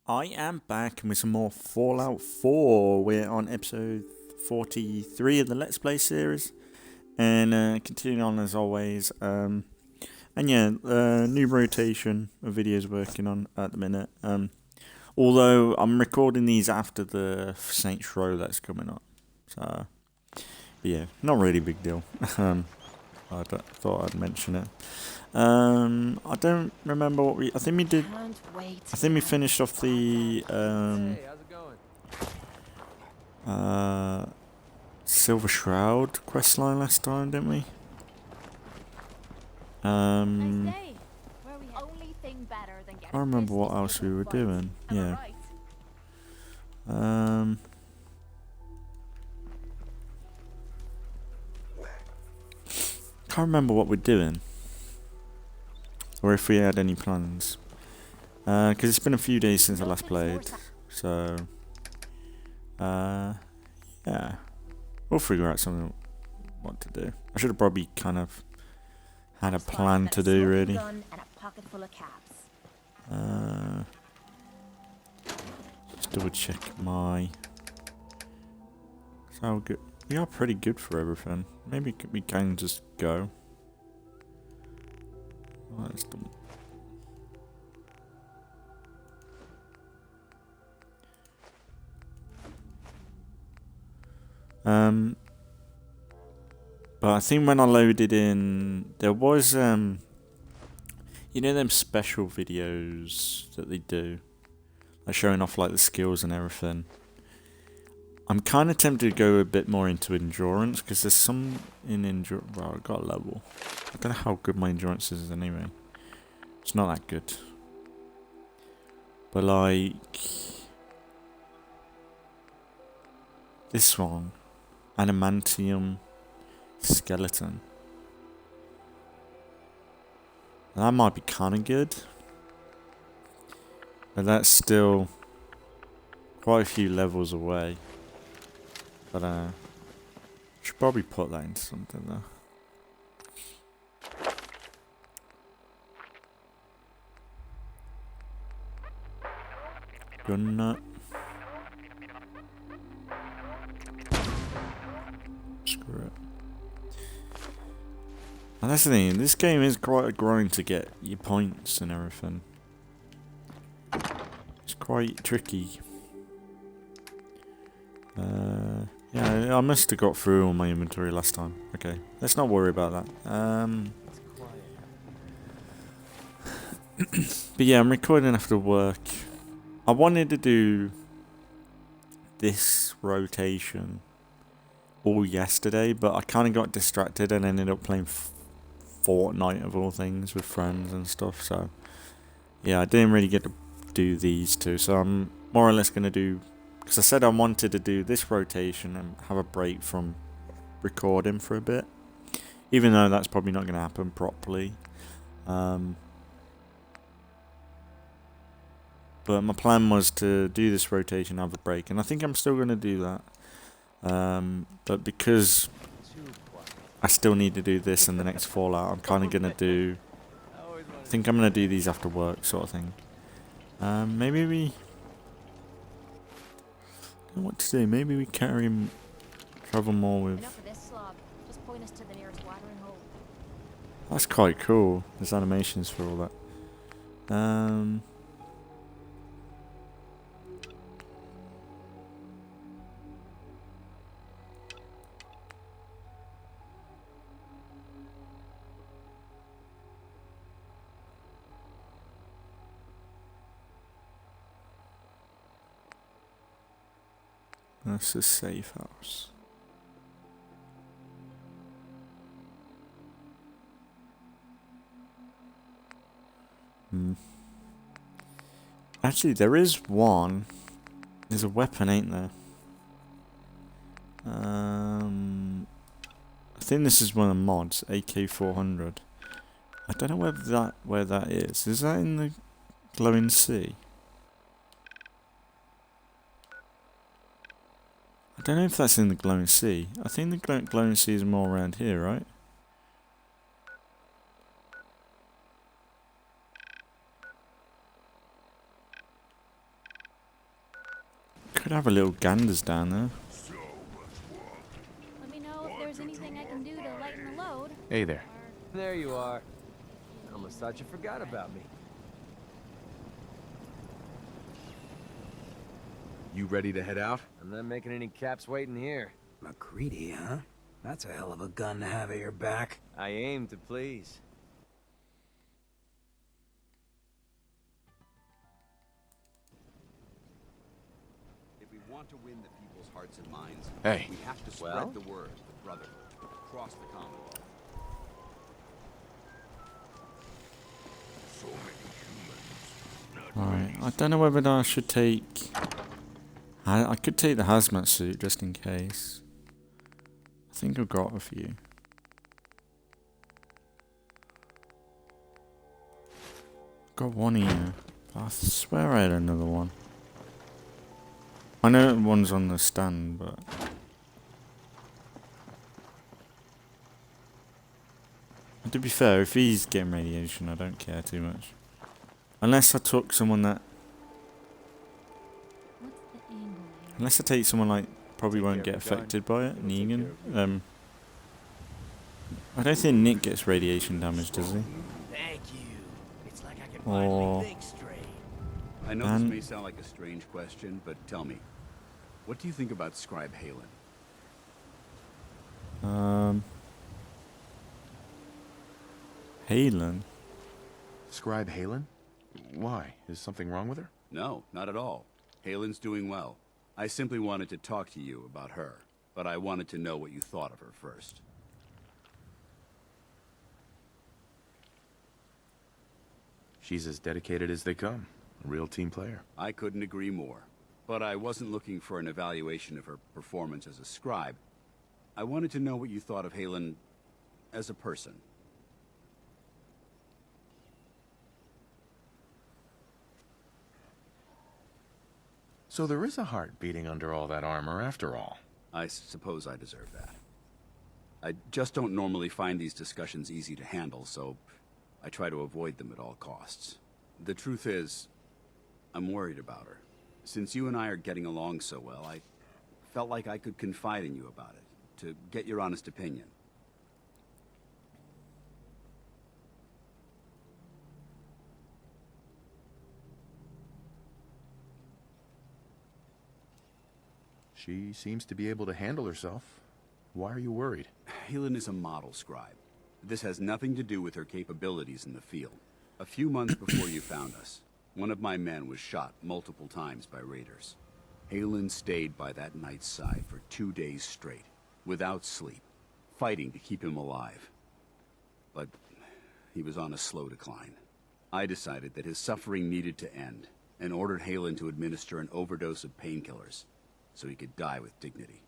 I am back with some more Fallout 4. We're on episode 43 of the Let's Play series. And continuing on as always. And yeah, new rotation of videos working on at the minute. Although I'm recording these after the Saints Row that's coming up. So, yeah, not really a big deal. Thought I'd mention it. I don't remember what I think we did. I think we finished off the Silver Shroud questline last time, didn't we? I remember what else we were doing. Yeah. Can't remember what we're doing, or if we had any plans. Because it's been a few days since I last played, so yeah, we'll figure out something what to do. I should have probably kind of had a plan to do, really. Just double check my. So good. We are pretty good for everything. Maybe we can just go. Oh, that's dumb. But I think when I loaded in, there was you know them special videos that they do, like showing off like the skills and everything. I'm kind of tempted to go a bit more into endurance, because there's some in endurance. Well, I got a level. I don't know how good my endurance is anyway. It's not that good. But like this one, adamantium skeleton. That might be kind of good. But that's still quite a few levels away. But should probably put that into something though. Gun nut. Screw it. And that's the thing, this game is quite a grind to get your points and everything. It's quite tricky. Yeah, I must have got through all my inventory last time. Okay, let's not worry about that. But yeah, I'm recording after work. I wanted to do this rotation all yesterday, but I kind of got distracted and ended up playing Fortnite of all things with friends and stuff. So yeah, I didn't really get to do these two. So I'm more or less going to do, because I said I wanted to do this rotation and have a break from recording for a bit, even though that's probably not going to happen properly. But my plan was to do this rotation, have a break, and I think I'm still going to do that. But because I still need to do this in the next Fallout, I'm kind of going to do, I think I'm going to do these after work sort of thing. Maybe we, I don't know what to do, maybe we travel more with. That's quite cool, there's animations for all that. That's a safe house. Actually, there is one. There's a weapon, ain't there? I think this is one of the mods, AK400. I don't know where that is. Is that in the glowing sea? I don't know if that's in the glowing sea. I think the glowing sea is more around here, right? could have a little ganders down there. Let me know if there's anything I can do to lighten the load. Hey there. There you are. I almost thought you forgot about me. You ready to head out? I'm not making any caps waiting here. McCready, huh? That's a hell of a gun to have at your back. I aim to please. If we want to win the people's hearts and minds, Hey. we have to spread the word of the Brotherhood across the Commonwealth. Alright, I don't know whether I should take... I could take the hazmat suit just in case. I think I've got a few. Got one here. But I swear I had another one. I know one's on the stand, but... to be fair, if he's getting radiation, I don't care too much. Unless I took someone that... What's the angle here? Unless I take someone like... probably won't get affected by it, Negan. I don't think Nick gets radiation damage, does he? Thank you. It's like I can Or... finally think straight. I know this may sound like a strange question, but tell me, what do you think about Scribe Halen? Halen? Scribe Halen? Why? Is something wrong with her? No, not at all. Halen's doing well. I simply wanted to talk to you about her, but I wanted to know what you thought of her first. She's as dedicated as they come. A real team player. I couldn't agree more. But I wasn't looking for an evaluation of her performance as a scribe. I wanted to know what you thought of Halen as a person. So there is a heart beating under all that armor after all. I suppose I deserve that. I just don't normally find these discussions easy to handle, so I try to avoid them at all costs. The truth is, I'm worried about her. Since you and I are getting along so well, I felt like I could confide in you about it, to get your honest opinion. She seems to be able to handle herself. Why are you worried? Helen is a model scribe. This has nothing to do with her capabilities in the field. A few months before you found us, one of my men was shot multiple times by raiders. Halen stayed by that knight's side for 2 days straight, without sleep, fighting to keep him alive. But he was on a slow decline. I decided that his suffering needed to end, and ordered Halen to administer an overdose of painkillers, so he could die with dignity.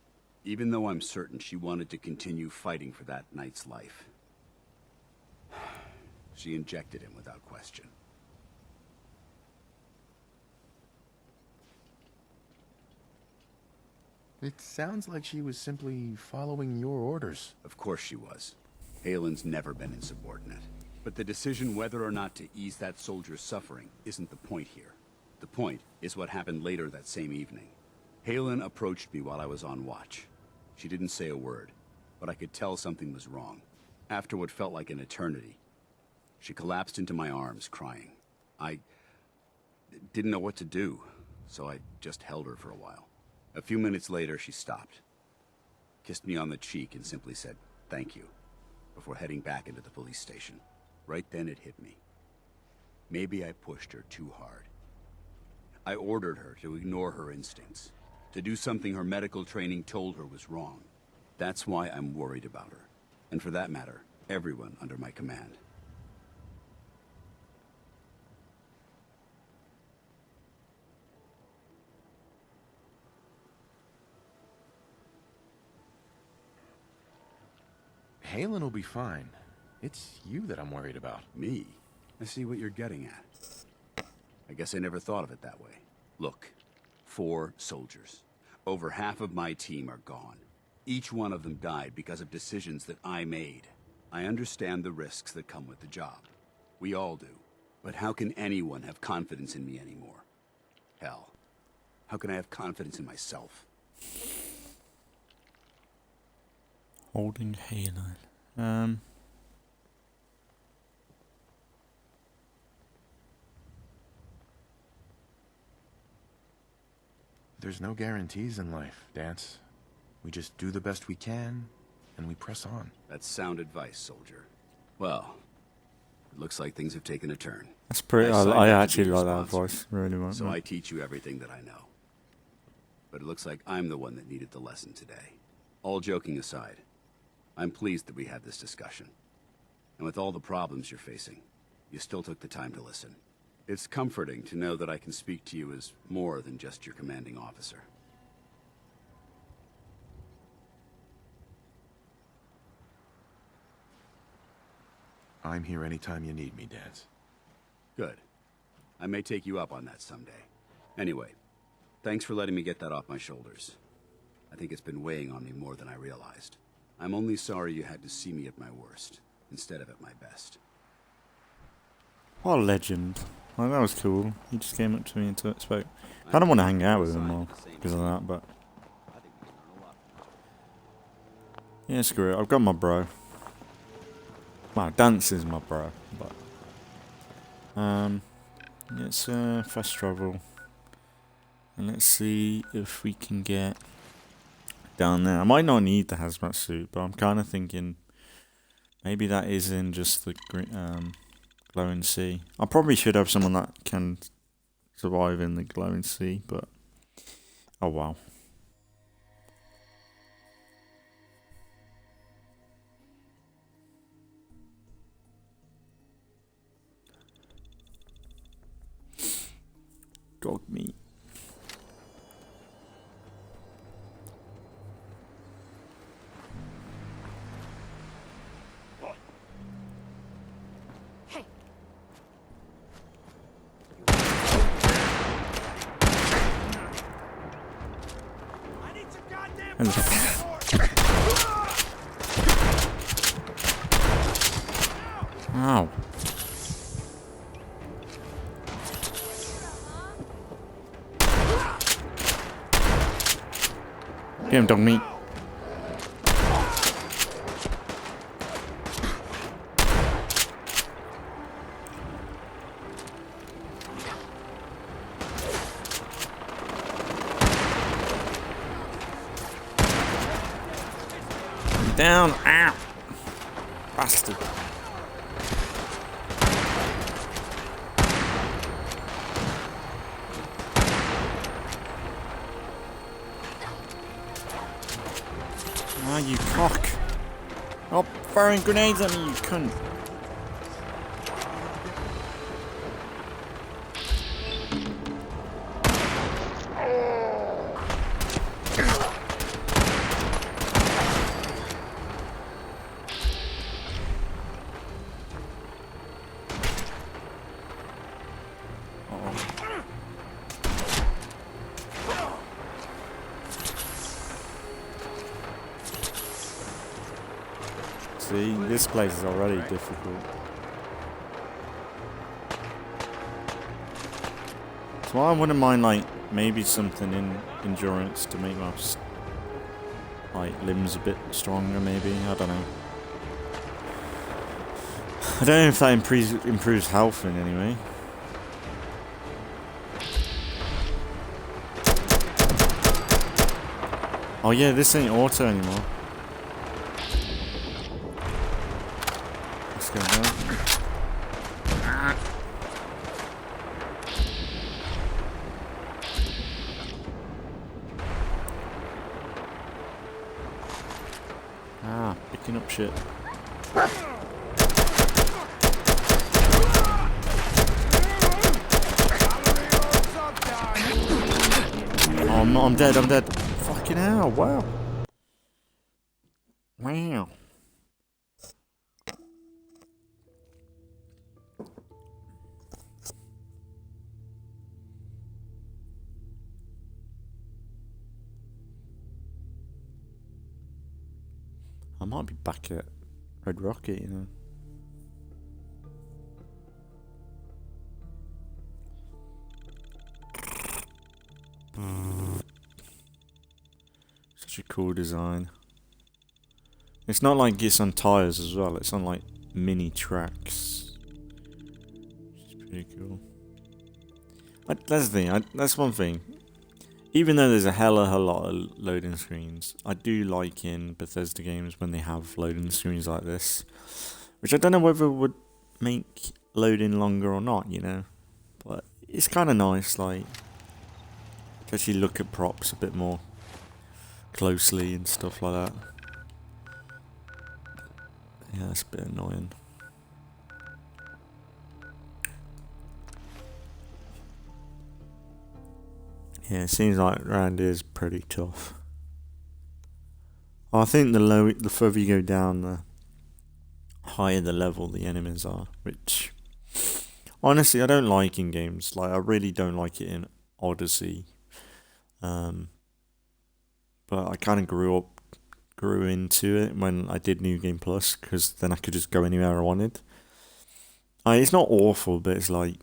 Even though I'm certain she wanted to continue fighting for that knight's life. She injected him without question. It sounds like she was simply following your orders. Of course she was. Halen's never been insubordinate. But the decision whether or not to ease that soldier's suffering isn't the point here. The point is what happened later that same evening. Halen approached me while I was on watch. She didn't say a word, but I could tell something was wrong. After what felt like an eternity, she collapsed into my arms, crying. I didn't know what to do, so I just held her for a while. A few minutes later, she stopped, kissed me on the cheek, and simply said, "Thank you," before heading back into the police station. Right then it hit me. Maybe I pushed her too hard. I ordered her to ignore her instincts, to do something her medical training told her was wrong. That's why I'm worried about her, and for that matter, everyone under my command. Halen will be fine. It's you that I'm worried about. Me? I see what you're getting at. I guess I never thought of it that way. Look, 4 soldiers. Over half of my team are gone. Each one of them died because of decisions that I made. I understand the risks that come with the job. We all do. But how can anyone have confidence in me anymore? Hell, How can I have confidence in myself? Holding Halo. There's no guarantees in life, Dance. We just do the best we can, and we press on. That's sound advice, soldier. Well, it looks like things have taken a turn. That's pretty. signed I up to actually be your like that sponsor, voice. Really well. So I teach you everything that I know. But it looks like I'm the one that needed the lesson today. All joking aside, I'm pleased that we had this discussion. And with all the problems you're facing, you still took the time to listen. It's comforting to know that I can speak to you as more than just your commanding officer. I'm here anytime you need me, Dance. Good. I may take you up on that someday. Anyway, thanks for letting me get that off my shoulders. I think it's been weighing on me more than I realized. I'm only sorry you had to see me at my worst, instead of at my best. What a legend. Well, that was cool. He just came up to me and spoke. I don't want to hang out with him more because of that, but... yeah, screw it. I've got my bro. Well, Dance is my bro, but... let's fast travel. And let's see if we can get down there. I might not need the hazmat suit, but I'm kind of thinking maybe that is in just the glowing sea. I probably should have someone that can survive in the glowing sea, but oh wow. Dog meat. Hey, And ow. Get him, dog meat. Down, ow! Bastard. Ah, you cock. Stop firing grenades at me, you cunt. See, this place is already difficult. So I wouldn't mind, like, maybe something in endurance to make my like limbs a bit stronger. Maybe, I don't know. I don't know if that improves health in any way. Oh yeah, this ain't auto anymore. Let's go now. Ah, picking up shit. Oh, I'm dead, I'm dead. Fucking hell, wow. Wow. I might be back at Red Rocket, you know. Such a cool design. It's not like it's on tires as well, it's on like mini tracks. Which is pretty cool. That's the thing, that's one thing. Even though there's a hell of a lot of loading screens, I do like in Bethesda games when they have loading screens like this. Which I don't know whether would make loading longer or not, you know. But it's kind of nice, like, to actually look at props a bit more closely and stuff like that. Yeah, it's a bit annoying. Yeah, it seems like around here is pretty tough. I think the further you go down, the higher the level the enemies are, which honestly I don't like in games. Like I really don't like it in Odyssey. But I kind of grew into it when I did New Game Plus, because then I could just go anywhere I wanted. It's not awful, but it's like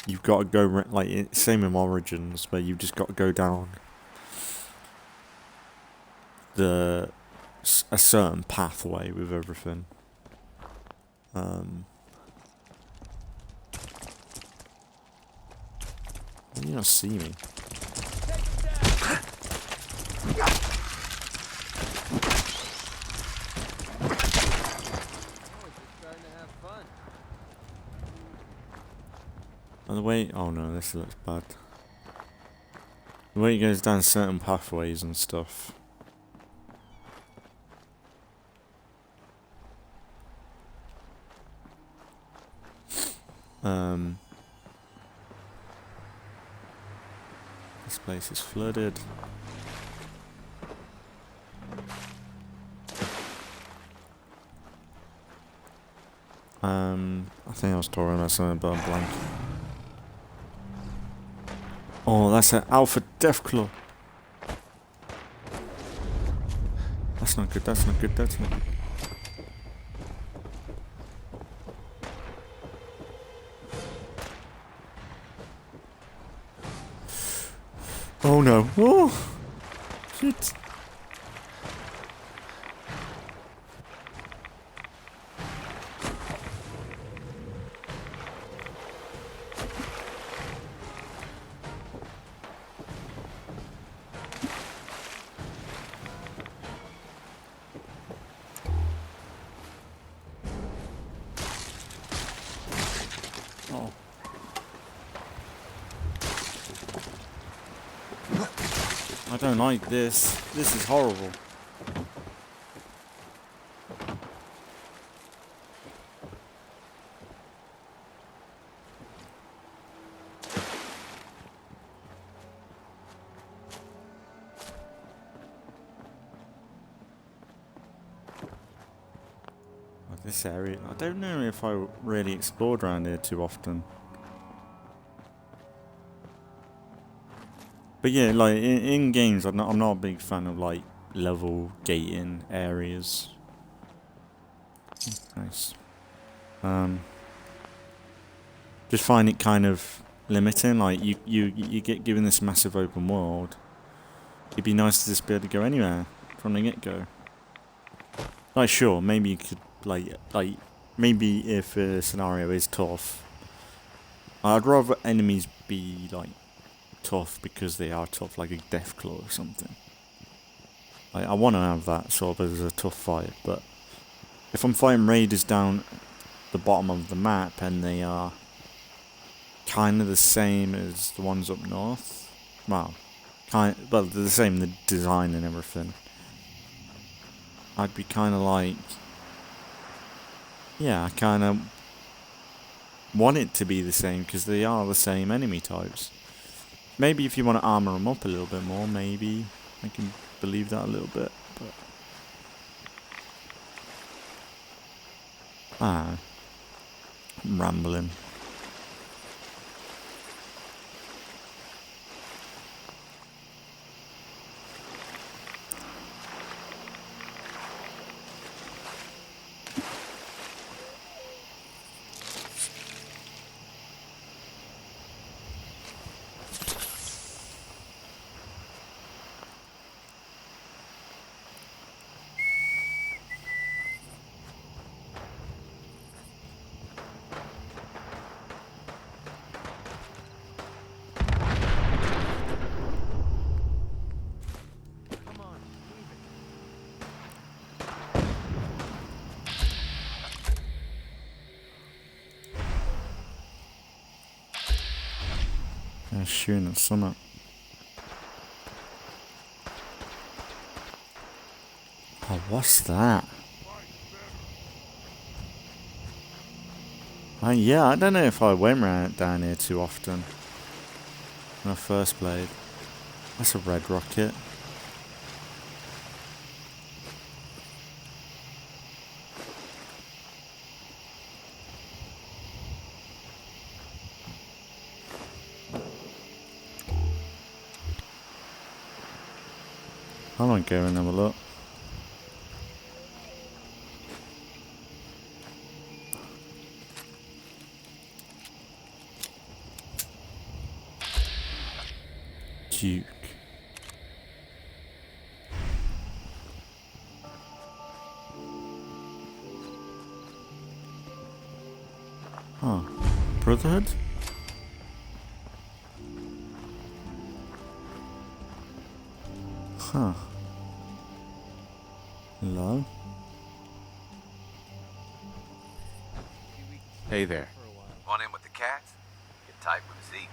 you've got to go like same in Origins, where you've just got to go down a certain pathway with everything. You don't see me. And the way, oh no, this looks bad. The way it goes down certain pathways and stuff. This place is flooded. I think I was talking about something, but I'm blank. Oh, that's an Alpha Deathclaw. That's not good, that's not good, that's not good. Oh no. Oh! Shit. Oh. I don't like this. This is horrible. This area, I don't know if I really explored around here too often. But yeah, like in games, I'm not a big fan of like level gating areas. Nice. Just find it kind of limiting. Like you get given this massive open world. It'd be nice to just be able to go anywhere from the get go. Like sure, maybe you could like maybe if a scenario is tough, I'd rather enemies be like tough because they are tough, like a Deathclaw or something. Like, I want to have that sort of as a tough fight, but if I'm fighting raiders down the bottom of the map and they are kind of the same as the ones up north, well, they're the same, the design and everything, I'd be kind of like, yeah, I kind of want it to be the same because they are the same enemy types. Maybe if you want to armor them up a little bit more, maybe I can believe that a little bit, but I'm rambling. I'm shooting at something. Oh, what's that? Yeah, I don't know if I went round down here too often when I first played. That's a red rocket. I want to go and have a look. Duke. Huh. Brotherhood? Huh. Hello? Hey there. Want in with the cats? Get tight with Zeke.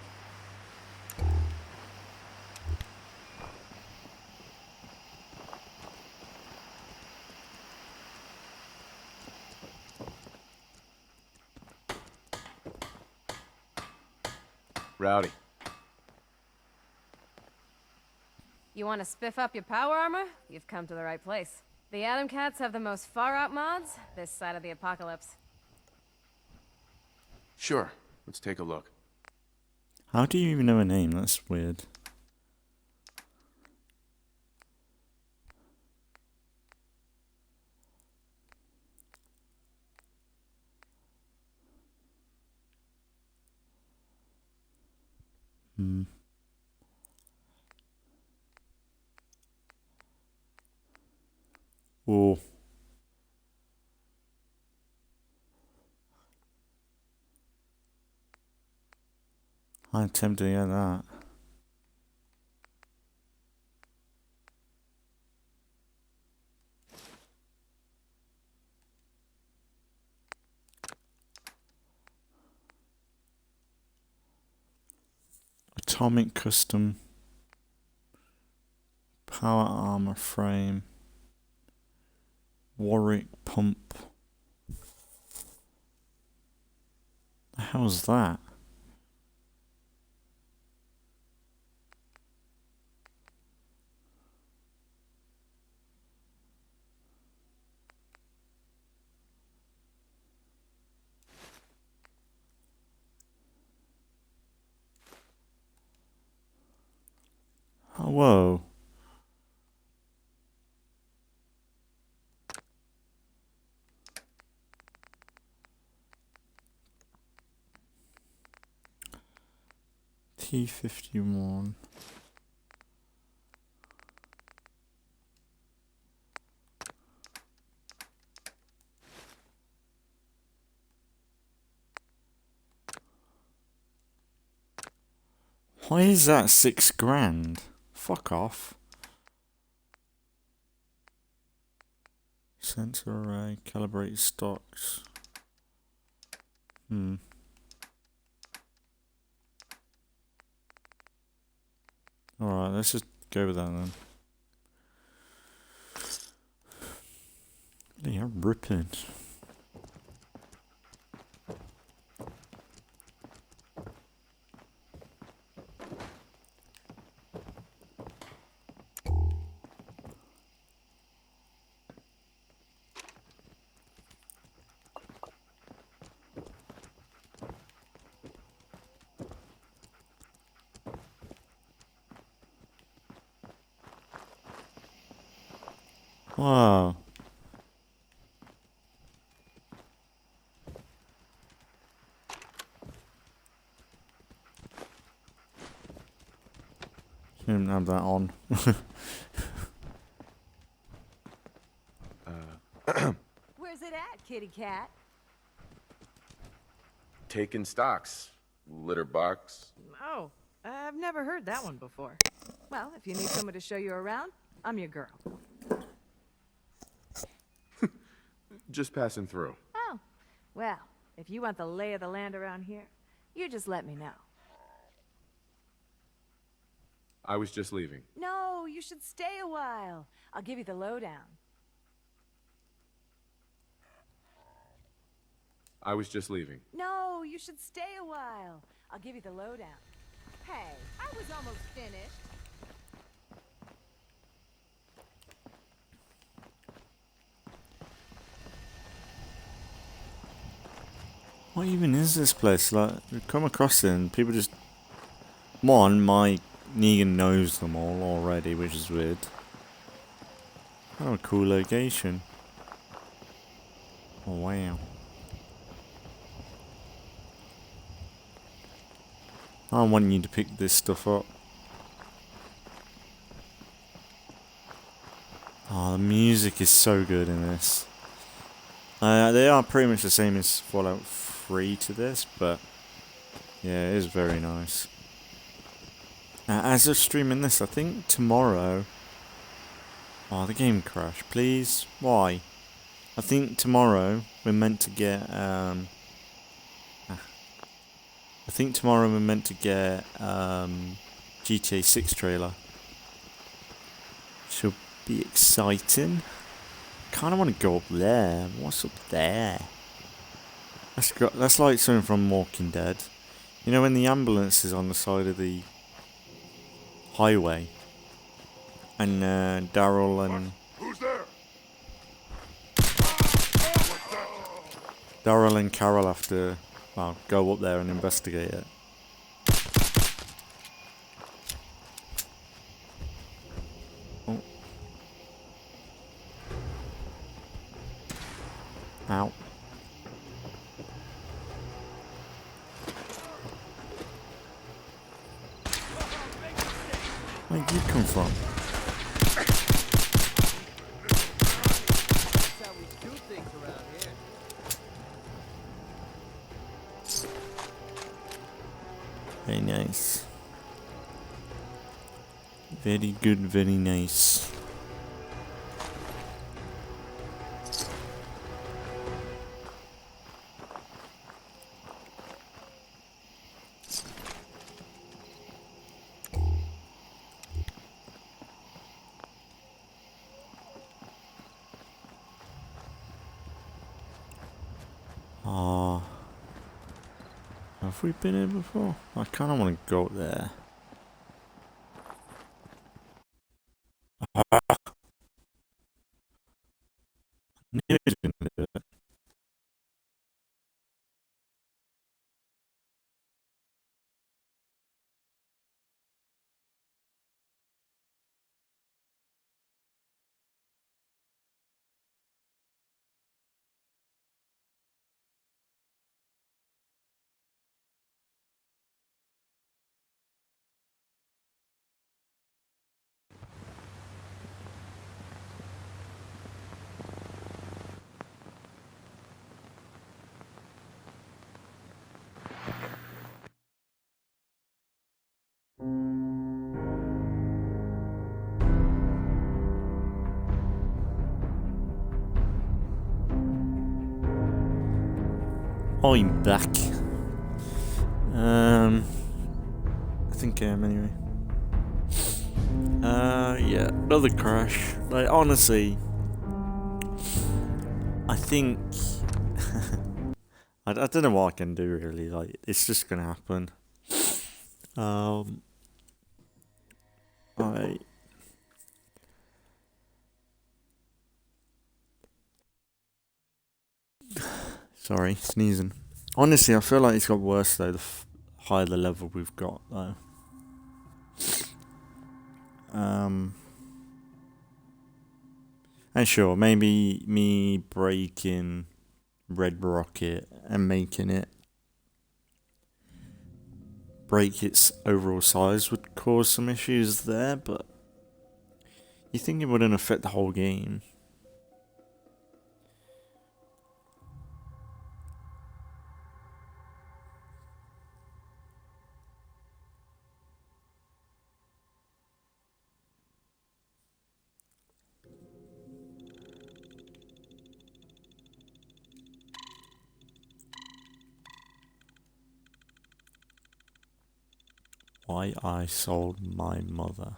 Rowdy. You want to spiff up your power armor? You've come to the right place. The Atom Cats have the most far-out mods this side of the apocalypse. Sure. Let's take a look. How do you even know a name? That's weird. Hmm. Oh. I'm tempted to get that. Atomic custom. Power armor frame. Warwick pump. The hell's that? Oh, whoa. T-51. Why is that $6,000? Fuck off. Sensor array, calibrate stocks. Alright, let's just go with that then. They are ripping. Wow. Didn't have that on. Where's it at, kitty cat? Taking stocks. Litter box. Oh, I've never heard that one before. Well, if you need someone to show you around, I'm your girl. Just passing through. Oh, well, if you want the lay of the land around here, you just let me know. I was just leaving. No, you should stay a while. I'll give you the lowdown. I was just leaving. No, you should stay a while. I'll give you the lowdown. Hey, I was almost finished. What even is this place? Like, we come across it and people just... One, my Negan knows them all already, which is weird. Oh, a cool location. Oh, wow. I want you to pick this stuff up. Oh, the music is so good in this. They are pretty much the same as Fallout 3 to this, but yeah, it is very nice. As of streaming this, I think tomorrow... Oh, the game crashed, please. Why? I think tomorrow we're meant to get... GTA 6 trailer. Should be exciting. Kind of want to go up there. What's up there? That's like something from Walking Dead. You know when the ambulance is on the side of the highway, and Daryl and Who's there? Daryl and Carol have to, well, go up there and investigate it. Oh. Ow. Where'd you come from? That's how we do things around here. Very nice. Very good, very nice. Ah, have we been here before? I kind of want to go there. Knew it was gonna do it. I'm back. I think I am anyway. Yeah, another crash. Like, honestly, I think I don't know what I can do really. Like, it's just gonna happen. I sorry, sneezing. Honestly, I feel like it's got worse though. The higher the level we've got though. And sure, maybe me breaking Red Rocket and making it break its overall size would cause some issues there, but you think it wouldn't affect the whole game. Why I sold my mother.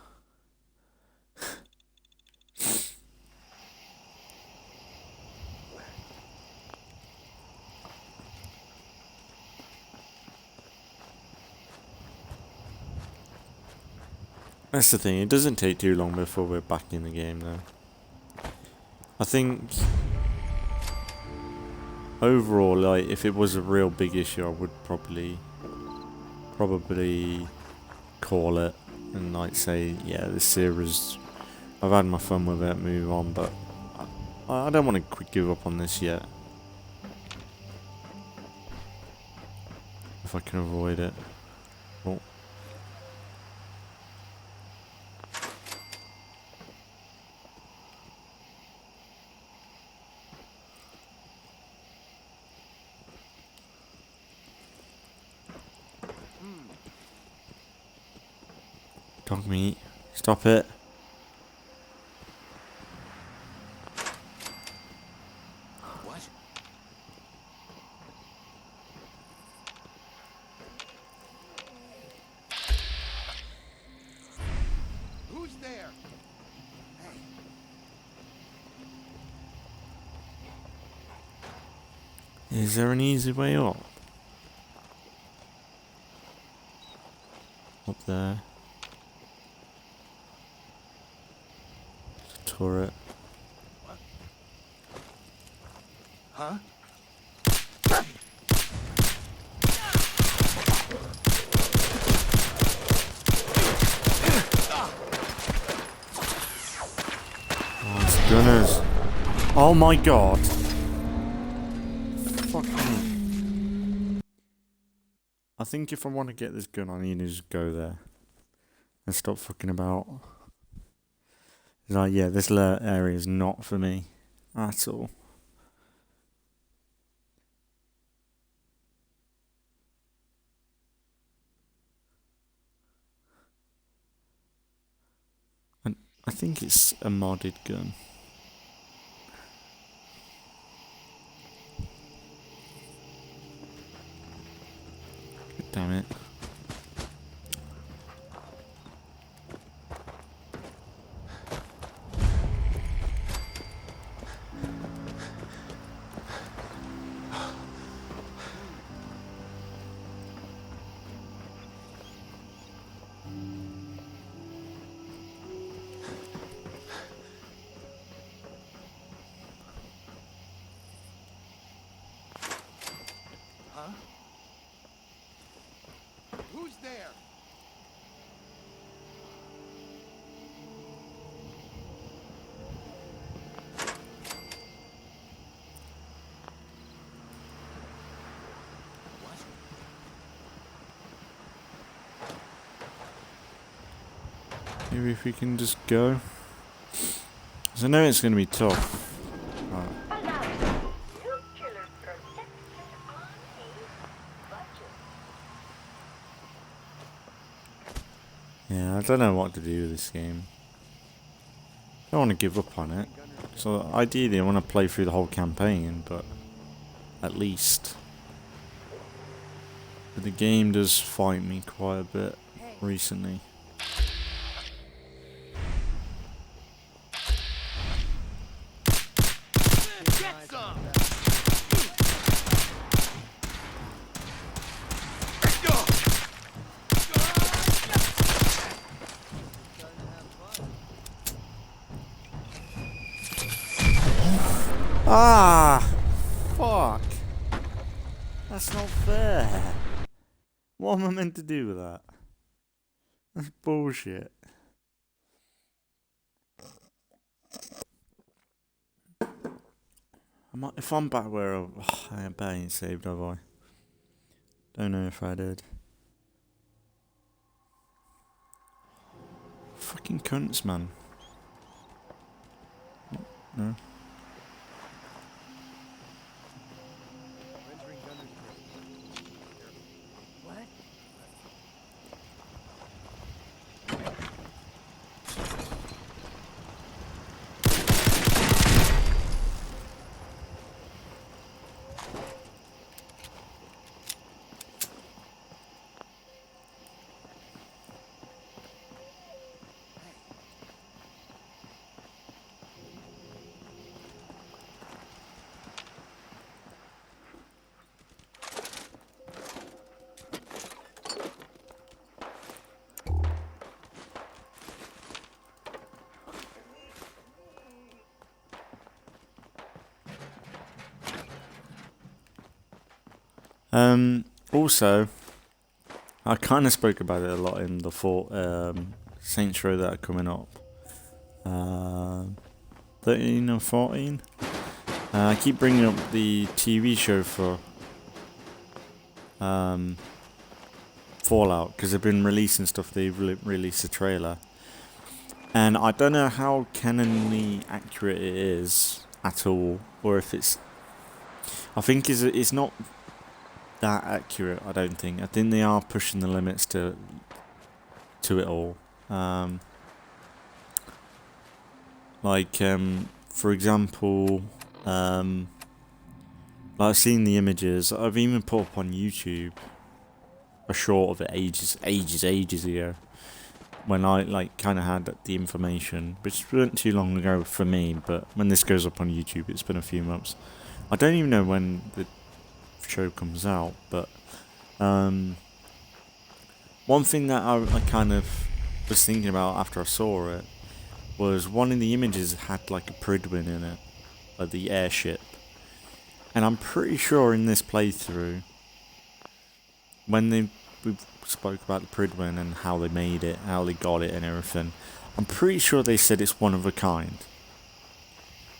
That's the thing, it doesn't take too long before we're back in the game though. I think overall, like, if it was a real big issue, I would probably call it and like say, yeah, this series, I've had my fun with it, move on, but I don't want to give up on this yet. If I can avoid it. Oh. Dog meat. Stop it. What? Who's there? Is there an easy way up? Up there. Turret. Huh? Oh, it's gunners. Oh my god. Fuck me. I think if I want to get this gun, I need to just go there. And stop fucking about. It's like, yeah, this area is not for me. At all. And I think it's a modded gun. God damn it. Huh? Who's there? Maybe if we can just go. Because I know it's going to be tough. Yeah, I don't know what to do with this game. I don't want to give up on it. So ideally I want to play through the whole campaign, but at least. But the game does fight me quite a bit recently. Get some! Ah! Fuck! That's not fair. What am I meant to do with that? That's bullshit. If I'm back where I bet I ain't saved, have I? Don't know if I did. Fucking cunts, man. No. What? Also, I kind of spoke about it a lot in the Saints Row that are coming up. 13 or 14. I keep bringing up the TV show for Fallout because they've been releasing stuff. They've released a trailer, and I don't know how canonly accurate it is at all, or if it's. I think it's not that accurate. I don't think. I think they are pushing the limits to it all. For example, like I've seen the images. I've even put up on YouTube a short of it ages ago, when I kind of had the information, which wasn't too long ago for me. But when this goes up on YouTube, it's been a few months. I don't even know when the show comes out, but one thing that I kind of was thinking about after I saw it was one of the images had like a Pridwin in it, like the airship, and I'm pretty sure in this playthrough, when we spoke about the Pridwin and how they made it, how they got it and everything, I'm pretty sure they said it's one of a kind.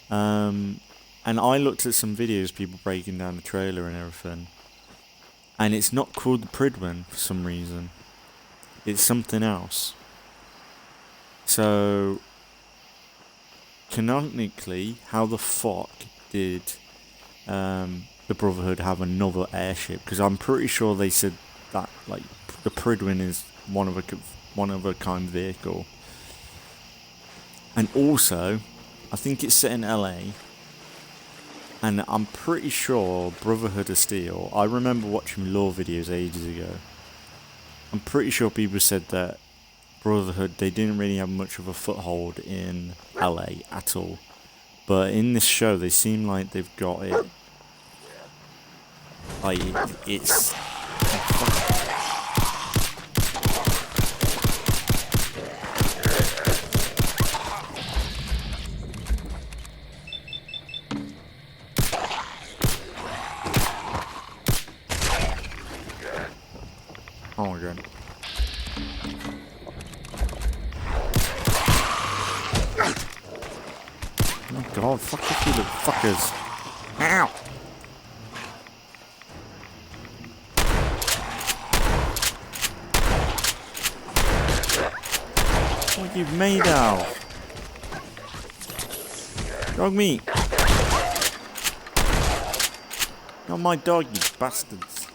And I looked at some videos, people breaking down the trailer and everything, and it's not called the Pridwin for some reason. It's something else. So, canonically, how the fuck did the Brotherhood have another airship? Because I'm pretty sure they said that like the Pridwin is one of a kind vehicle. And also, I think it's set in LA. And I'm pretty sure Brotherhood of Steel, I remember watching lore videos ages ago. I'm pretty sure people said that Brotherhood, they didn't really have much of a foothold in LA at all. But in this show, they seem like they've got it. Like, it's... Oh my god. Oh god, fuck off, you little fuckers. Ow! What you've made out? Dog meat. Not my dog, you bastards.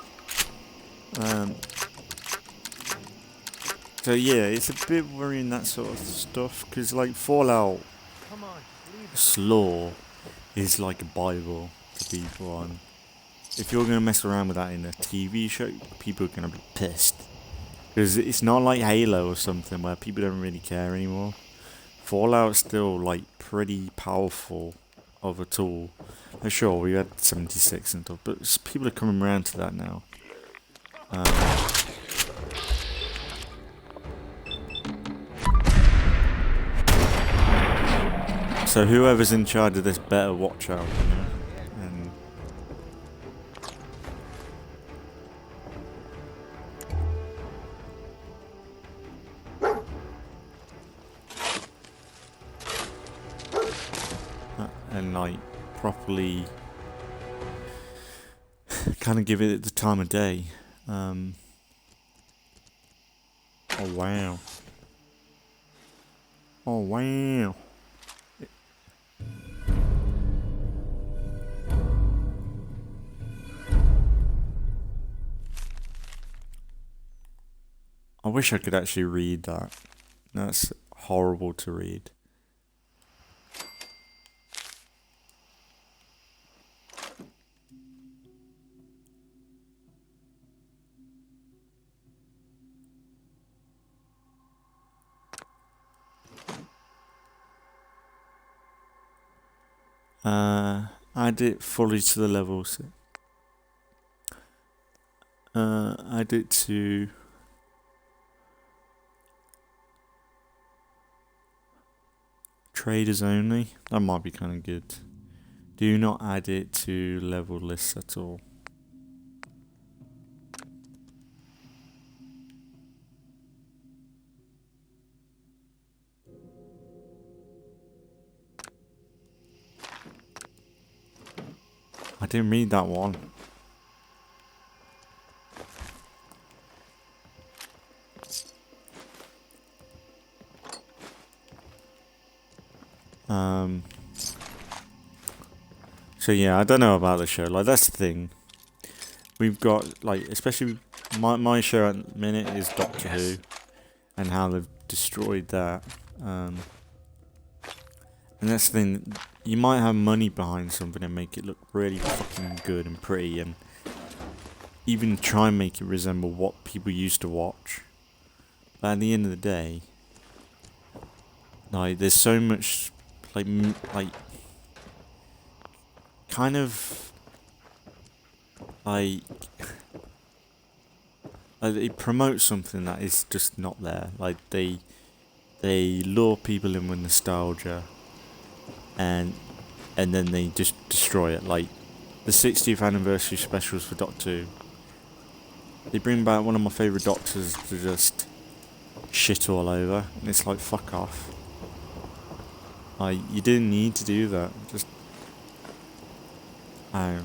So yeah, it's a bit worrying, that sort of stuff, because like Fallout lore is like a Bible to people, and if you're gonna mess around with that in a TV show, people are gonna be pissed, because it's not like Halo or something where people don't really care anymore. Fallout's still like pretty powerful of a tool. Sure, we had 76 and stuff, but people are coming around to that now. So whoever's in charge of this better watch out, you know? And like properly kind of give it the time of day. Oh wow. Oh wow. I wish I could actually read that. That's horrible to read. Add it fully to the levels. Add it to traders only. That might be kind of good. Do not add it to level lists at all. I didn't read that one. So yeah, I don't know about the show. Like, that's the thing. We've got, like, especially my show at the minute is Doctor Who, and how they've destroyed that. And that's the thing. You might have money behind something and make it look really fucking good and pretty, and even try and make it resemble what people used to watch. But at the end of the day, like, there's so much, like kind of, like they promote something that is just not there. Like, they lure people in with nostalgia, and then they just destroy it. Like, the 60th anniversary specials for Doctor Who, they bring back one of my favourite Doctors to just shit all over, and it's like, fuck off. Like, you didn't need to do that. Just, I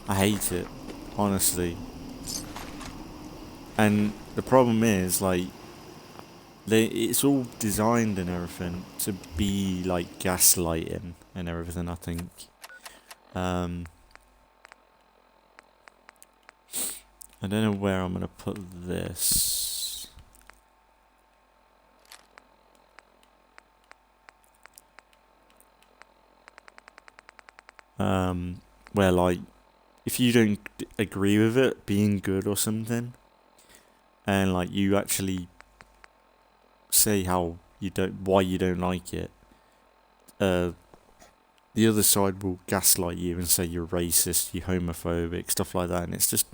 hate it, honestly. And the problem is, like, it's all designed and everything to be like gaslighting and everything, I think. I don't know where I'm gonna put this. Where, like, if you don't agree with it being good or something, and, like, you actually say why you don't like it, the other side will gaslight you and say you're racist, you're homophobic, stuff like that, and it's just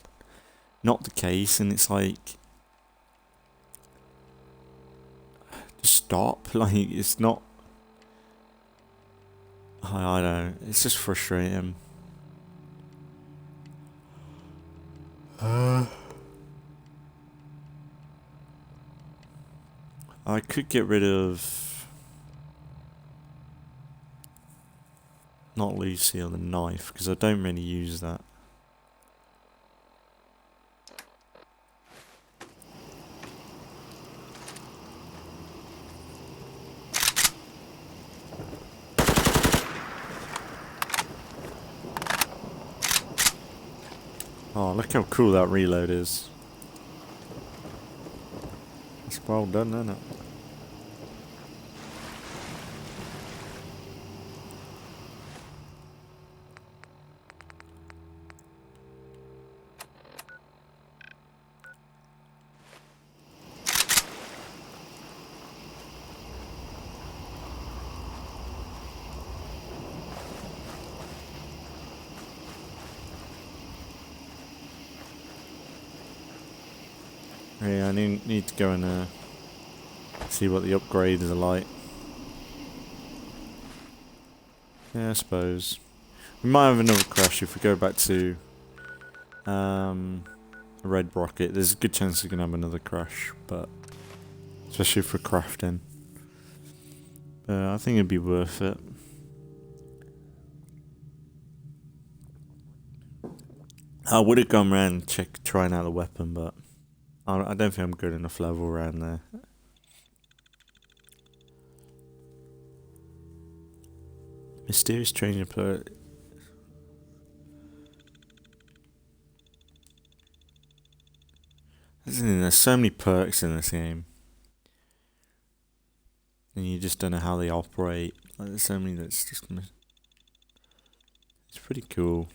not the case. And it's like, just stop. Like, it's not, I don't know, it's just frustrating. I could get rid of, not Lucy or the knife, because I don't really use that. Oh, look how cool that reload is. It's well done, isn't it? Yeah, I need to go and see what the upgrades are like. Yeah, I suppose. We might have another crash if we go back to Red Rocket. There's a good chance we're going to have another crash, but especially for crafting. I think it'd be worth it. I would have gone around and trying out the weapon, but I don't think I'm good enough level around there. Mysterious training perk. There's so many perks in this game, and you just don't know how they operate. Like, there's so many that's just, it's pretty cool.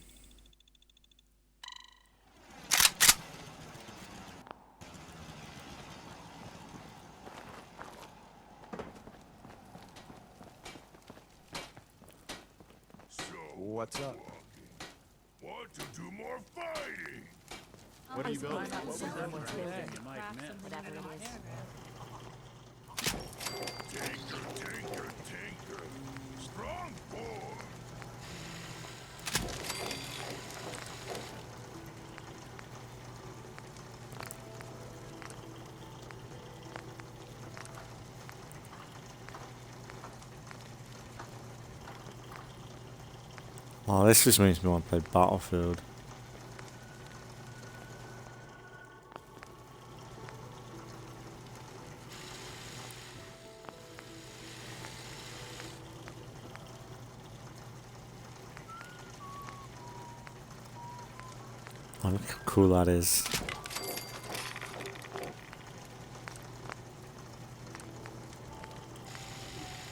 What's up? Want to do more fighting? What are you building? Tinker, tinker. Strong boy. Oh, this just makes me want to play Battlefield. Oh, look how cool that is.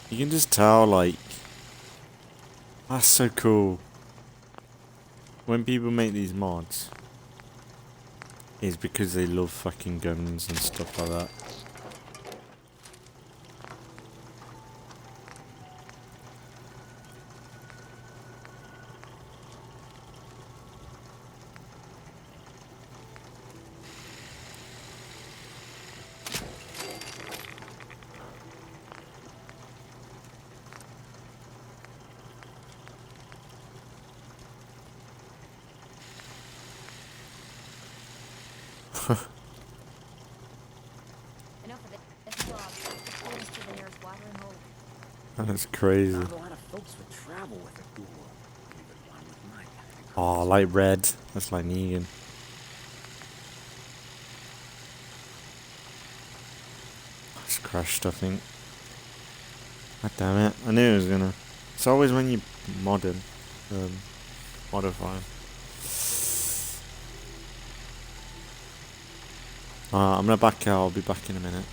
You can just tell, like, that's so cool. When people make these mods, it's because they love fucking guns and stuff like that. Enough of this job. Let's get us to the nearest watering hole. That's crazy. Not a lot of folks would travel with a ghoul. Even one with my kind of Oh, like red. That's like Negan. It's crashed, I think. God damn it. I knew it was gonna. It's always when you modify. I'm gonna back out. I'll be back in a minute.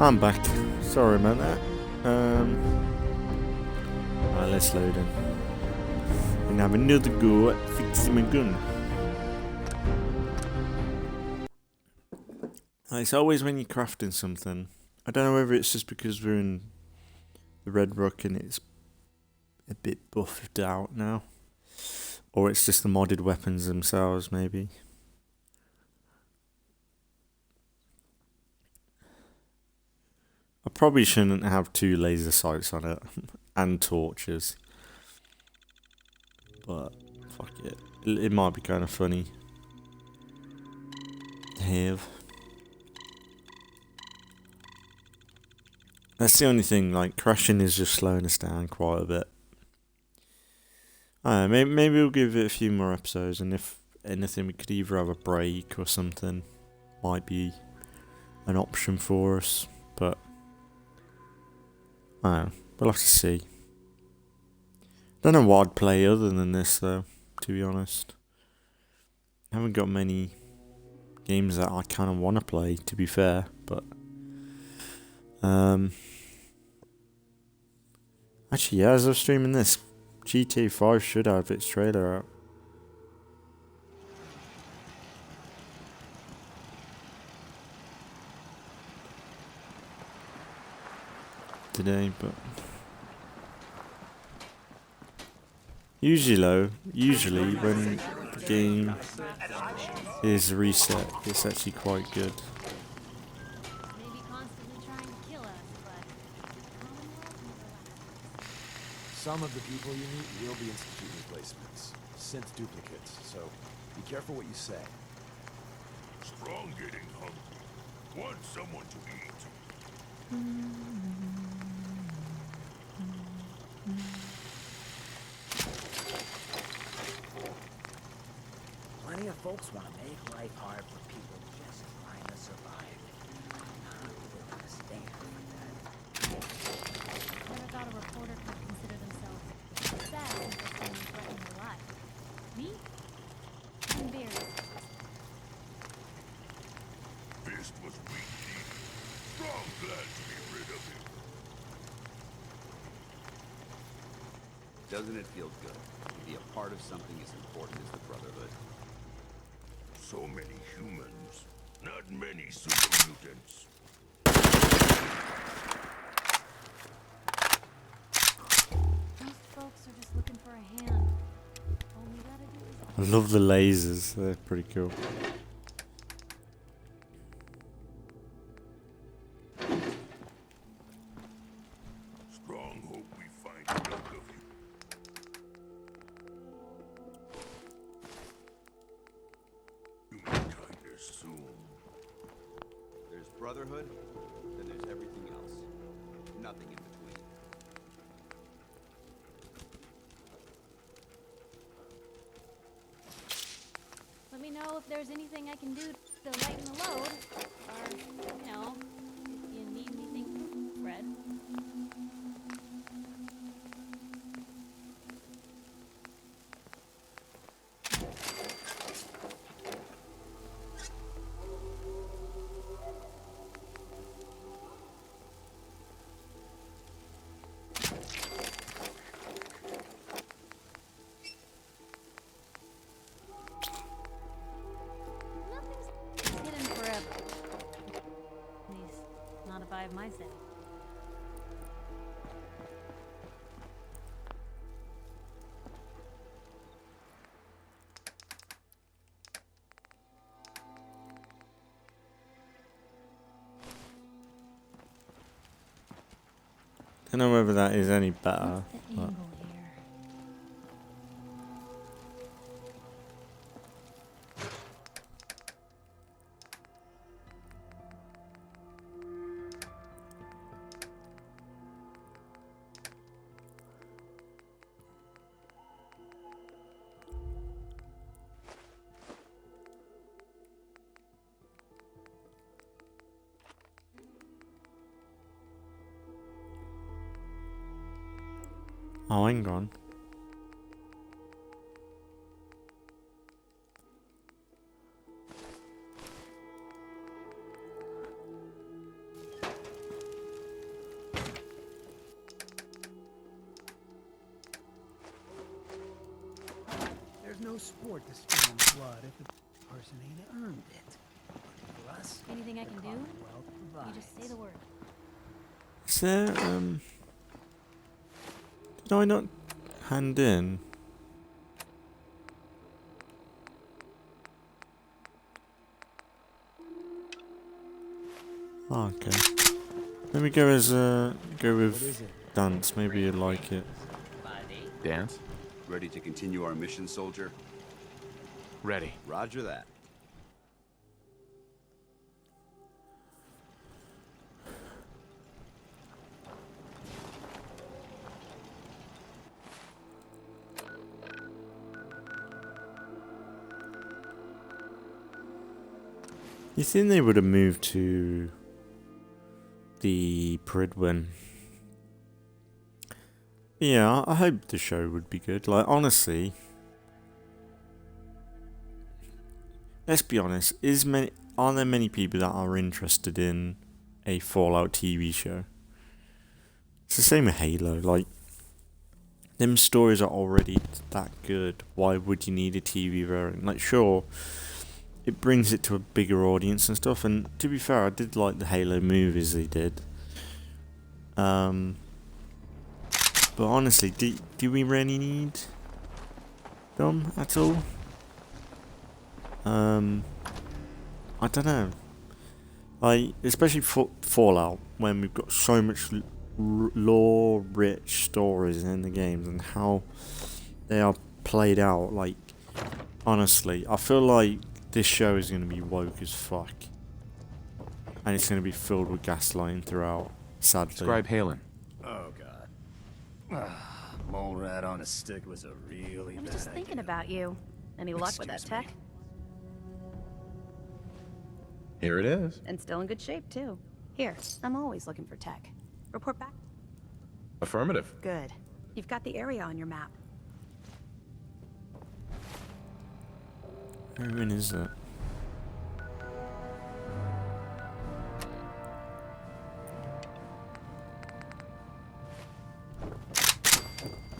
I'm back. Sorry about that. Right, let's load in. And have another go at fixing my gun. It's always when you're crafting something. I don't know whether it's just because we're in the Red Rook and it's a bit buffed out now. Or it's just the modded weapons themselves, maybe. I probably shouldn't have 2 laser sights on it. And torches. But, fuck it. It might be kind of funny to have. That's the only thing, like, crashing is just slowing us down quite a bit. I don't know, maybe we'll give it a few more episodes, and if anything, we could either have a break or something. Might be an option for us, but I don't know, we'll have to see. Don't know what I'd play other than this, though, to be honest. I haven't got many games that I kind of want to play, to be fair, but actually, yeah, as I'm streaming this, GTA 5 should have its trailer out today, but usually when the game is reset, it's actually quite good. Maybe constantly trying to kill us, but Some of the people you meet will be institute replacements, synth duplicates, so be careful what you say. Strong getting hungry. Want someone to eat. just want to make life hard for people just trying to survive. I'm not willing to stand for that. Never thought a reporter could consider themselves sad since someone threatened their life. Me? I'm very sad. Fist was weak. Strong, glad to be rid of him. Doesn't it feel good to be a part of something as important as the Brotherhood? So many humans, not many super mutants. Most folks are just looking for a hand. All we gotta do I is... love the lasers. They're pretty cool. Strong hope we find enough of you. Humankind is soon. There's Brotherhood, then there's everything else. Nothing in between. Let me know if there's anything I can do to lighten the load. Or, you know, if you need anything, Fred. Nothing's hidden forever. At least, not if I have my say. Don't know whether that is any better. What's the but- angle here? Oh, hang on. There's no sport to spilling blood if a person ain't earned it. For us, Anything I can the do? Commonwealth You just say provides. the word. Is there, did I not hand in? Oh, okay. Let me go as, go with dance. Maybe you'd like it. Dance? Ready to continue our mission, soldier? Ready. Roger that. You think they would have moved to the Pridwin? Yeah, I hope the show would be good. Like, honestly, let's be honest. Are there many people that are interested in a Fallout TV show? It's the same with Halo. Like, them stories are already that good. Why would you need a TV version? Like, sure, it brings it to a bigger audience and stuff. And to be fair, I did like the Halo movies they did. But honestly, do we really need them at all? I don't know. Like, especially for Fallout, when we've got so much lore-rich stories in the games and how they are played out. Like, honestly, I feel like this show is going to be woke as fuck, and it's going to be filled with gaslighting throughout. Sadly. Describe Halen. Oh god. Mole rat on a stick was a really I was bad just thinking idea. about you. Any luck with that Excuse tech? Here it is. And still in good shape, too. Here, I'm always looking for tech. Report back. Affirmative. Good. You've got the area on your map. Where is that?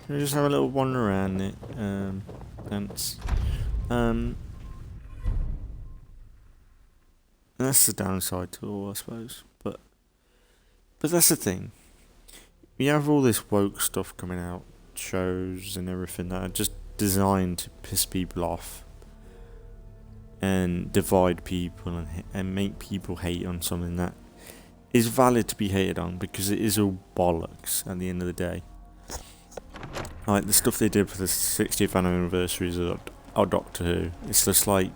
We'll just have a little wander around it. That's the downside to it all, I suppose. But that's the thing. You have all this woke stuff coming out, shows and everything that are just designed to piss people off and divide people and make people hate on something that is valid to be hated on, because it is all bollocks at the end of the day. Like the stuff they did for the 60th anniversaries of Doctor Who, it's just like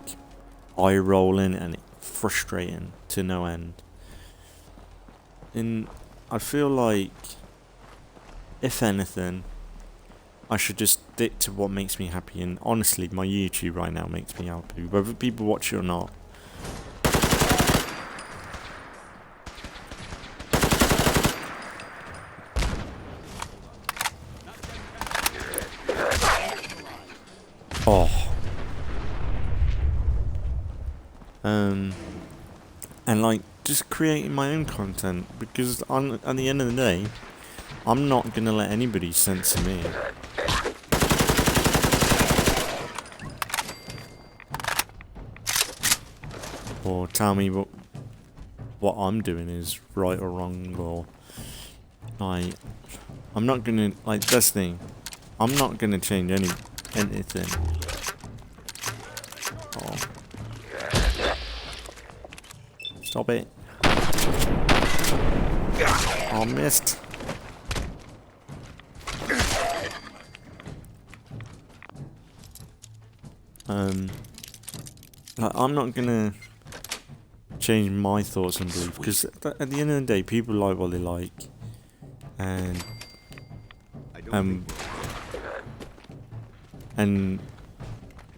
eye rolling and frustrating to no end. And I feel like, if anything, I should just stick to what makes me happy. And honestly, my YouTube right now makes me happy, whether people watch it or not. Oh. And like, just creating my own content, because at the end of the day, I'm not gonna let anybody censor me. Or tell me what I'm doing is right or wrong, or like, I'm not gonna, like, that's the thing, I'm not gonna change anything. Oh. Stop it. Oh, missed. Like, I'm not gonna change my thoughts and beliefs, because at the end of the day, people like what they like, and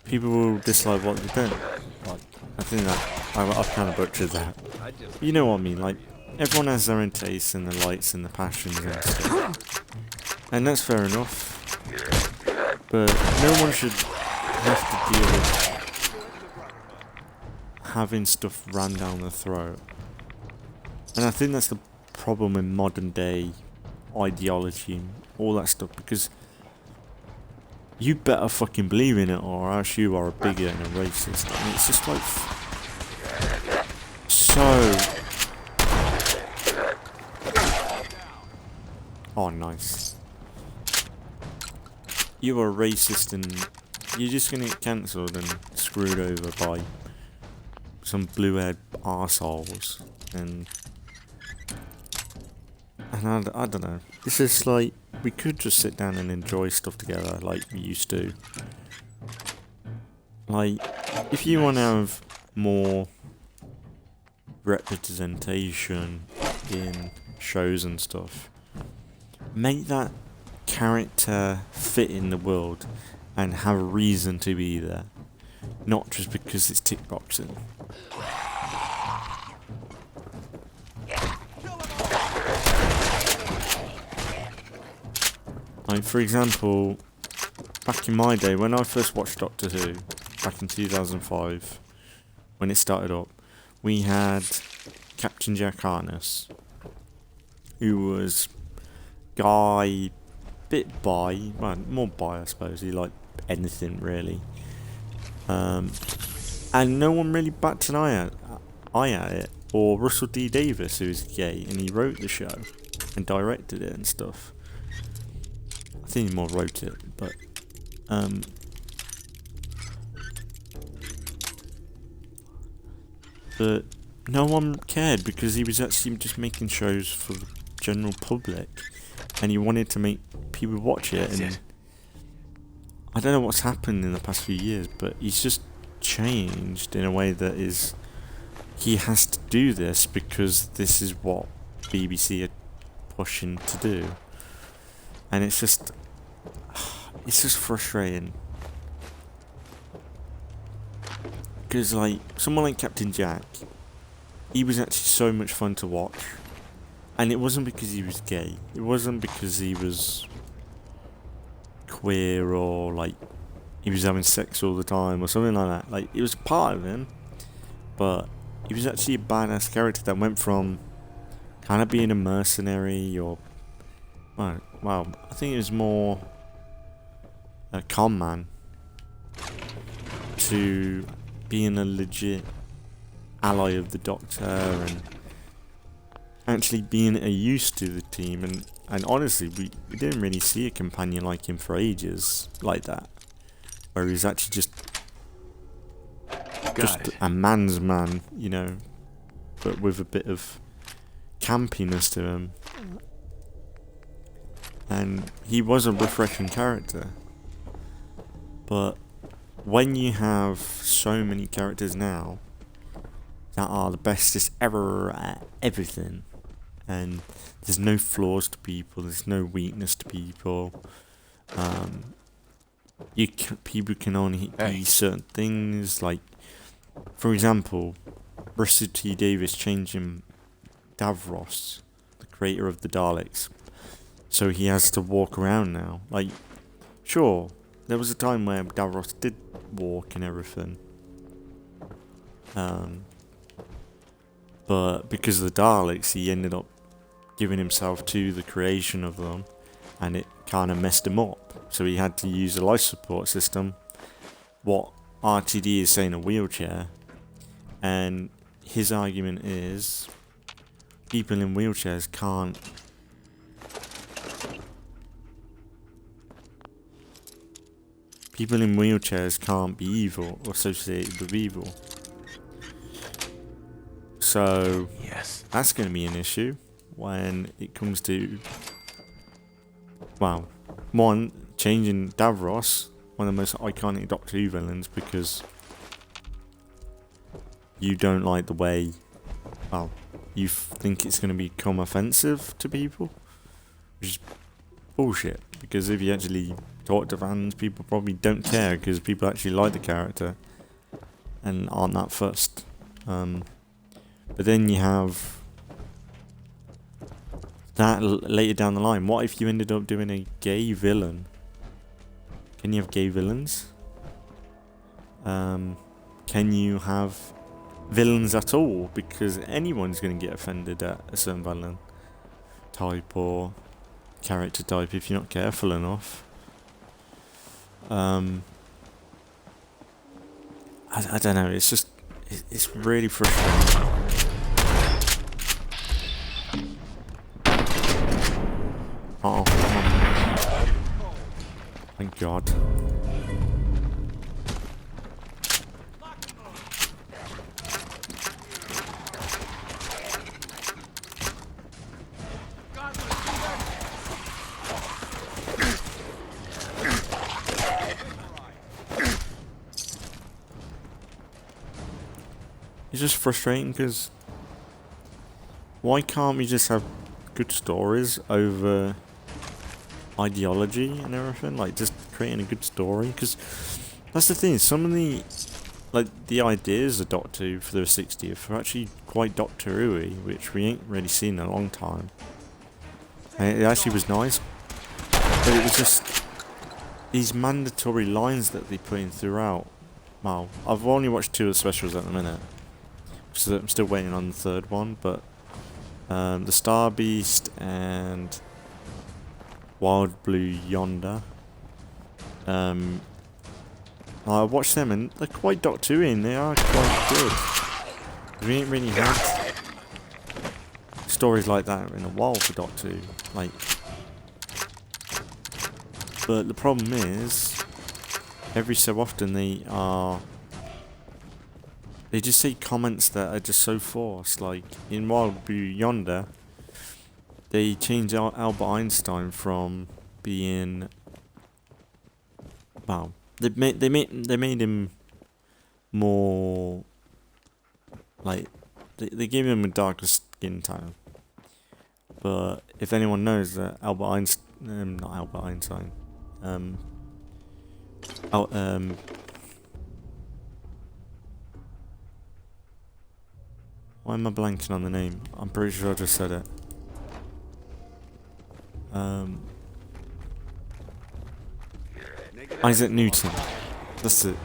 people will dislike what they don't like. I think that I've kind of butchered that. You know what I mean? Like, everyone has their own tastes and their likes and their passions and stuff, and that's fair enough. But no one should have to deal with having stuff rammed down their throat. And I think that's the problem in modern day ideology and all that stuff, because you better fucking believe in it, or else you are a bigot and a racist. And it's just like so. Oh, nice. You are racist and you're just gonna get cancelled and screwed over by some blue-haired arseholes. And I don't know. It's just like, we could just sit down and enjoy stuff together like we used to. Like, if you want to have more representation in shows and stuff, make that character fit in the world and have a reason to be there, not just because it's tick boxing. Like, for example, back in my day, when I first watched Doctor Who, back in 2005, when it started up, we had Captain Jack Harness, who was guy, bit bi, well, more bi I suppose, he liked anything really. And no one really batted an eye at it, or Russell D. Davis, who is gay, and he wrote the show, and directed it and stuff. I think he more wrote it, but no one cared, because he was actually just making shows for the general public, and he wanted to make people watch it. And I don't know what's happened in the past few years, but he's just changed in a way that is, he has to do this because this is what BBC are pushing to do. And it's just frustrating, because like, someone like Captain Jack, he was actually so much fun to watch. And it wasn't because he was gay. It wasn't because he was queer or like he was having sex all the time or something like that. Like, it was part of him, but he was actually a badass character that went from kind of being a mercenary or well, I think it was more a con man to being a legit ally of the Doctor and actually being a use to the team. And honestly, we didn't really see a companion like him for ages like that, where he's actually just a man's man, you know, but with a bit of campiness to him. And he was a refreshing character. But when you have so many characters now that are the bestest ever at everything, and there's no flaws to people, there's no weakness to people, people can only be certain things, like, for example, Russell T Davies changing Davros, the creator of the Daleks, so he has to walk around now. Like, sure, there was a time where Davros did walk and everything, but because of the Daleks, he ended up giving himself to the creation of them, and it kind of messed him up. So he had to use a life support system, what RTD is saying a wheelchair, and his argument is people in wheelchairs can't be evil or associated with evil. So that's going to be an issue when it comes to, well, one, changing Davros, one of the most iconic Doctor Who villains, because you don't like the way, well, you think it's going to become offensive to people, which is bullshit, because if you actually talk to fans, people probably don't care, because people actually like the character and aren't that fussed. But then you have that later down the line. What if you ended up doing a gay villain? Can you have gay villains? Can you have villains at all? Because anyone's going to get offended at a certain villain type or character type if you're not careful enough. I don't know. It's just it's really frustrating. Oh, thank God. It's just frustrating because why can't we just have good stories over ideology and everything? Like, just creating a good story, because that's the thing, some of the ideas of Doctor Who for the 60th are actually quite Doctor Who-y, which we ain't really seen in a long time, and it actually was nice, but it was just these mandatory lines that they put in throughout. Well, I've only watched 2 of the specials at the minute, so I'm still waiting on the 3rd one, but the Star Beast and Wild Blue Yonder, I watched them and they're quite Doctor Who, and they are quite good. We ain't really had stories like that in a while for Doctor Who, like. But the problem is, every so often they just say comments that are just so forced. Like in Wild Blue Yonder, they changed Albert Einstein from being, well, they made him more like they gave him a darker skin tone. But if anyone knows that Albert Einstein, not Albert Einstein, Why am I blanking on the name? I'm pretty sure I just said it. Isaac Newton. That's it.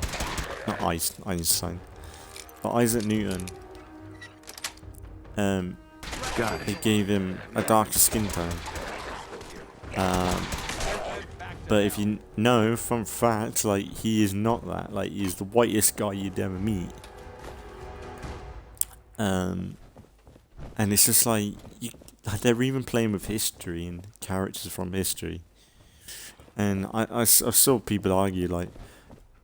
Not Einstein. But Isaac Newton. They gave him a darker skin tone. But if you know from fact, like, he is not that. Like, he's the whitest guy you'd ever meet. And it's just like, they're even playing with history and characters from history. And I saw people argue like,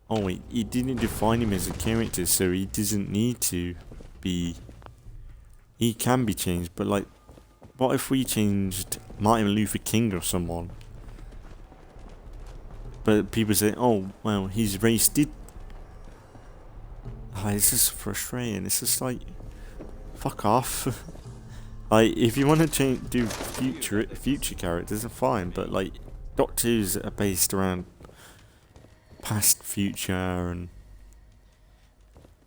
oh wait, he didn't define him as a character, so he doesn't need to be... He can be changed, but like, what if we changed Martin Luther King or someone? But people say, oh, well, his race did... it's just frustrating. It's just like, fuck off. Like, if you want to do future characters, then fine, but like, Doctor Who's are based around past, future,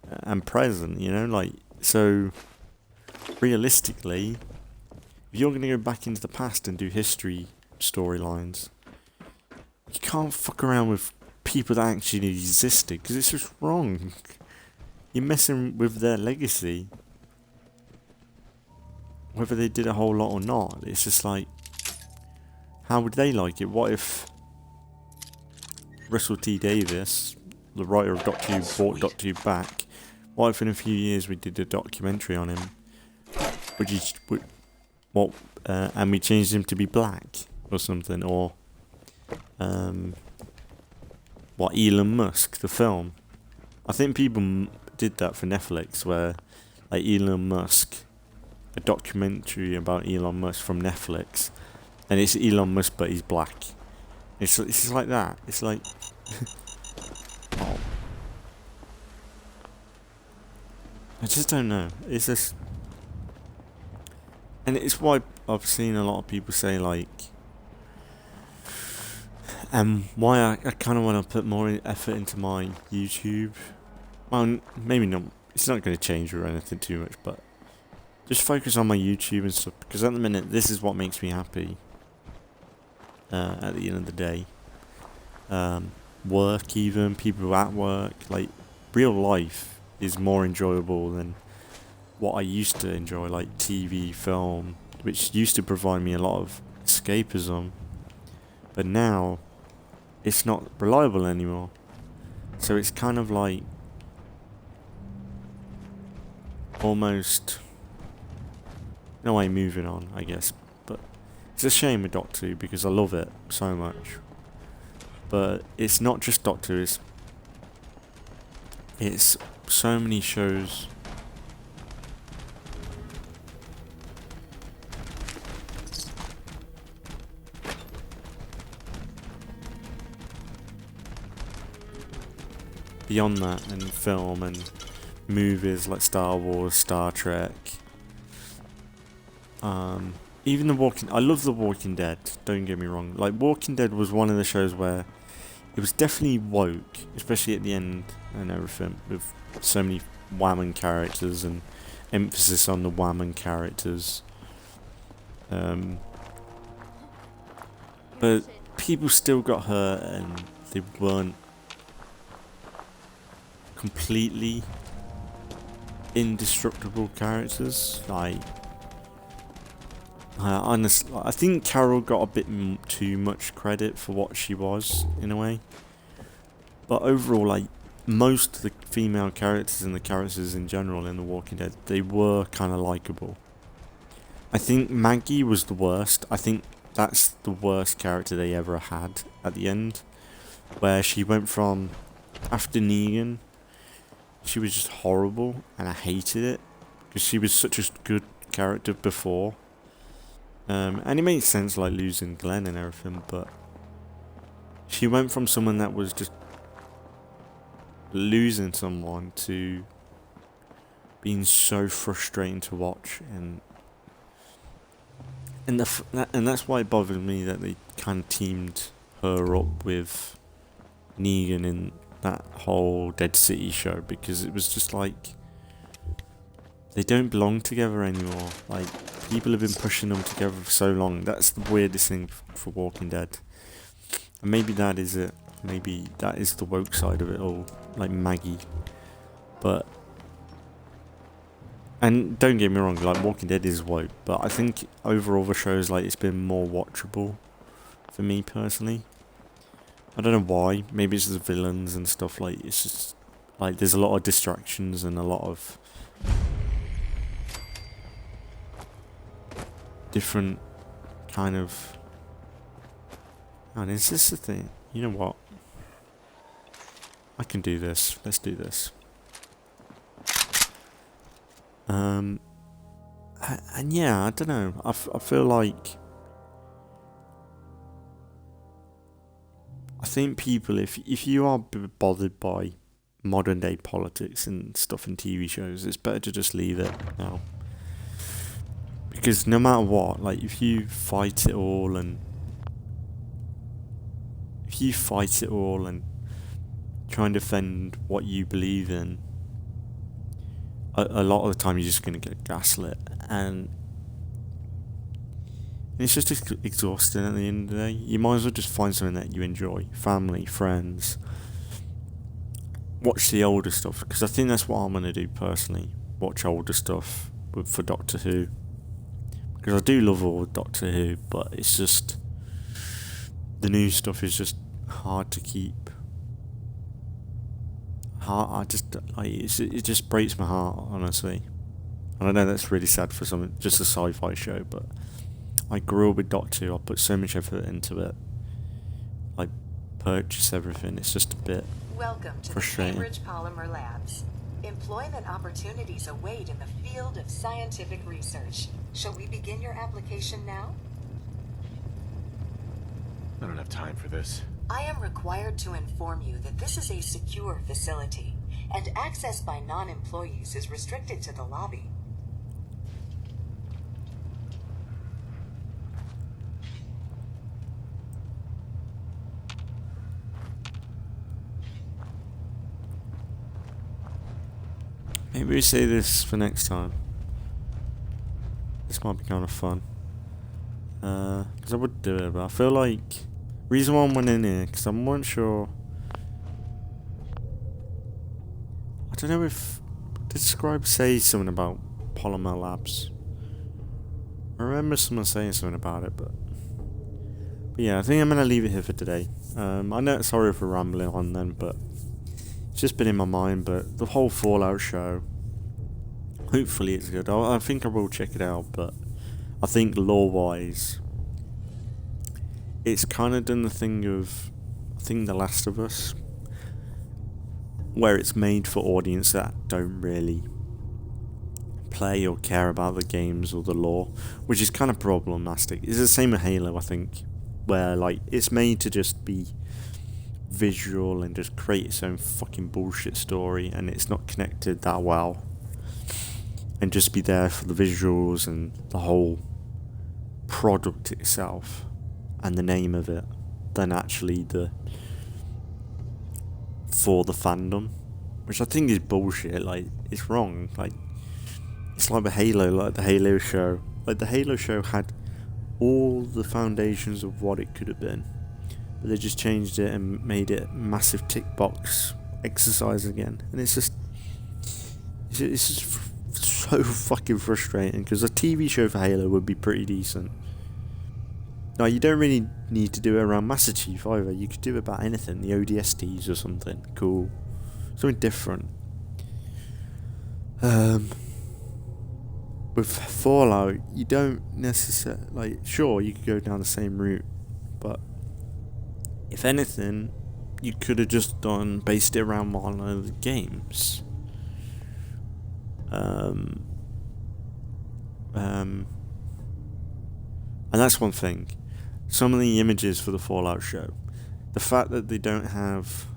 and present, you know, like, so realistically, if you're going to go back into the past and do history storylines, you can't fuck around with people that actually existed, because it's just wrong. You're messing with their legacy, whether they did a whole lot or not. It's just like, how would they like it? What if Russell T Davies, the writer of Doctor Who, brought Doctor Who back? What if in a few years we did a documentary on him, and we changed him to be black or something, or Elon Musk, the film? I think people did that for Netflix, where like Elon Musk, a documentary about Elon Musk from Netflix, and it's Elon Musk but he's black. It's just like that. It's like, oh. I just don't know. It's just, and it's why I've seen a lot of people say like, why I kind of want to put more effort into my YouTube. Well, maybe not. It's not going to change or anything too much, but just focus on my YouTube and stuff, because at the minute this is what makes me happy. At the end of the day, work, even people at work, like, real life is more enjoyable than what I used to enjoy, like TV, film, which used to provide me a lot of escapism, but now it's not reliable anymore. So it's kind of like almost, no way, moving on, I guess. But it's a shame with Doctor Who, because I love it so much. But it's not just Doctor Who, it's so many shows. Beyond that, and film and movies like Star Wars, Star Trek. Even I love The Walking Dead, don't get me wrong. Like, Walking Dead was one of the shows where it was definitely woke, especially at the end and everything, with so many woman characters and emphasis on the woman characters. But people still got hurt, and they weren't completely indestructible characters. Like, honestly, I think Carol got a bit too much credit for what she was, in a way. But overall, like, most of the female characters and the characters in general in The Walking Dead, they were kind of likable. I think Maggie was the worst. I think that's the worst character they ever had at the end, where she went from, after Negan, she was just horrible, and I hated it, because she was such a good character before. And it makes sense, like, losing Glenn and everything, but she went from someone that was just losing someone to being so frustrating to watch, and that's why it bothered me that they kind of teamed her up with Negan in that whole Dead City show, because it was just like, they don't belong together anymore. Like, people have been pushing them together for so long. That's the weirdest thing for Walking Dead. And maybe that is it. Maybe that is the woke side of it all. Like Maggie. But... And don't get me wrong, like, Walking Dead is woke. But I think overall the shows, like, it's been more watchable. For me, personally. I don't know why. Maybe it's the villains and stuff. Like, it's just... Like, there's a lot of distractions and a lot of... different kind of... And is this the thing? You know what? I can do this. Let's do this. And yeah, I don't know. I feel like... I think people, if you are bothered by modern day politics and stuff in TV shows, it's better to just leave it now. Because no matter what, like, if you fight it all and try and defend what you believe in, a lot of the time you're just going to get gaslit, and it's just exhausting at the end of the day. You might as well just find something that you enjoy. Family, friends. Watch the older stuff, because I think that's what I'm going to do personally. Watch older stuff for Doctor Who. Because I do love all Doctor Who, but it's just... The new stuff is just hard to keep. It just breaks my heart, honestly. And I know that's really sad for something, just a sci-fi show, but... I grew up with Doctor Who, I put so much effort into it. I purchased everything, it's just a bit Welcome to frustrating. the Cambridge Polymer Labs. Employment opportunities await in the field of scientific research. Shall we begin your application now? I don't have time for this. I am required to inform you that this is a secure facility, and access by non-employees is restricted to the lobby. Maybe we say this for next time. This might be kind of fun. Because I would do it, but I feel like... Reason why I went in here, because I wasn't sure... I don't know if... Did Scribe say something about Polymer Labs? I remember someone saying something about it, but yeah, I think I'm going to leave it here for today. I know, sorry for rambling on then, but... It's just been in my mind, but the whole Fallout show, hopefully it's good. I think I will check it out, but I think lore-wise, it's kind of done the thing of, I think, The Last of Us, where it's made for audience that don't really play or care about the games or the lore, which is kind of problematic. It's the same with Halo, I think, where, like, it's made to just be visual and just create its own fucking bullshit story, and it's not connected that well, and just be there for the visuals and the whole product itself and the name of it, than actually for the fandom, which I think is bullshit. Like, it's wrong. Like, it's like the Halo, like the Halo show. Like, the Halo show had all the foundations of what it could have been, but they just changed it and made it massive tick box exercise again. And it's just so fucking frustrating, because a TV show for Halo would be pretty decent. Now, you don't really need to do it around Master Chief either. You could do it about anything, the ODSTs or something cool, something different. With Fallout, you don't necessarily, like, sure, you could go down the same route, but if anything, you could have just based it around one of the games. And that's one thing. Some of the images for the Fallout show, the fact that they don't have,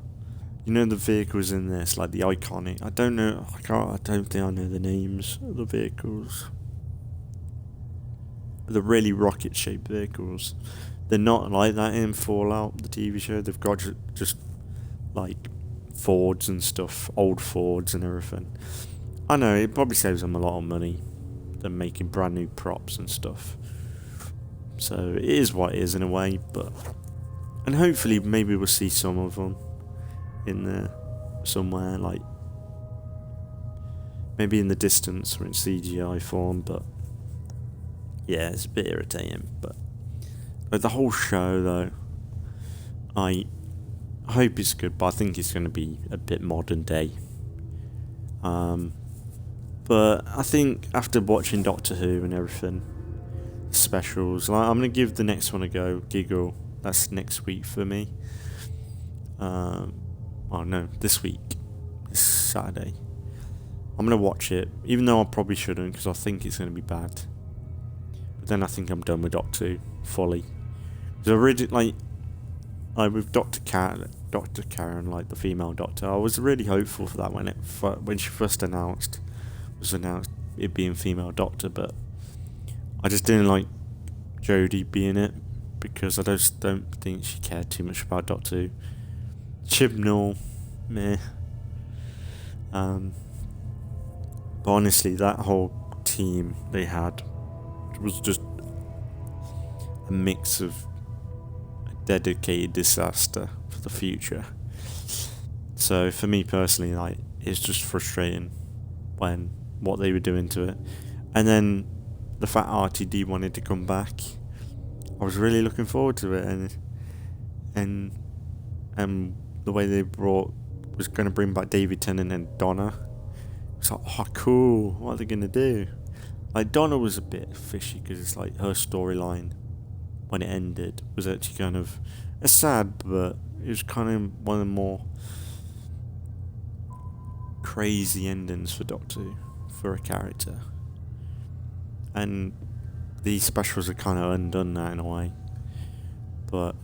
you know, the vehicles in this, like the iconic, I don't think I know the names of the vehicles. The really rocket shaped vehicles, they're not like that in Fallout, the TV show. They've got just like Fords and stuff, old Fords and everything. I know it probably saves them a lot of money than making brand new props and stuff. So it is what it is in a way, and hopefully maybe we'll see some of them in there somewhere, like maybe in the distance or in CGI form. But yeah, it's a bit irritating. But the whole show, though, I hope it's good, but I think it's going to be a bit modern day. But I think after watching Doctor Who and everything, specials, I'm going to give the next one a go. Giggle. That's next week for me. Oh no, this week. This Saturday. I'm going to watch it, even though I probably shouldn't, because I think it's going to be bad. But then I think I'm done with Doctor Who fully. Because I really, with Dr. Karen, like the female doctor, I was really hopeful for that when she first announced it being female doctor, but I just didn't like Jodie being it, because I just don't think she cared too much about Doctor Who. Chibnall, meh. But honestly, that whole team they had was just a mix of a dedicated disaster for the future. So for me personally, like, it's just frustrating when what they were doing to it, and then the fact RTD wanted to come back. I was really looking forward to it, and the way they was going to bring back David Tennant and Donna. It's like, oh cool, what are they going to do? Like, Donna was a bit fishy because it's like her storyline when it ended was actually kind of sad, but it was kind of one of the more crazy endings for Doctor Who, for a character. And these specials are kind of undone that in a way. But,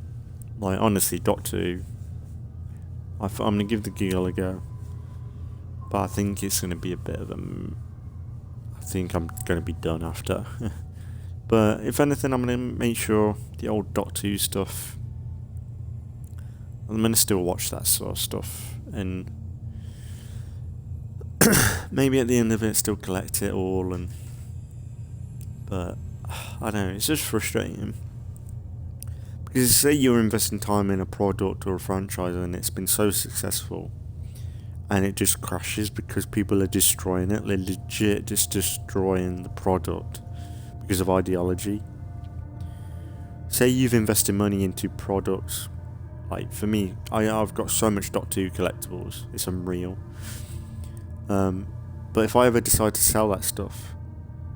like, honestly, Doctor Who, I'm going to give the Giggle a go. But I think it's going to be a bit of I think I'm going to be done after. But if anything, I'm going to make sure the old Doctor Who stuff, I'm going to still watch that sort of stuff. And maybe at the end of it, still collect it all. But I don't know, it's just frustrating. Because say you're investing time in a product or a franchise and it's been so successful, and it just crashes because people are destroying it. They're legit just destroying the product because of ideology. Say you've invested money into products. Like, for me, I've got so much Doctor Who collectibles. It's unreal. But if I ever decide to sell that stuff,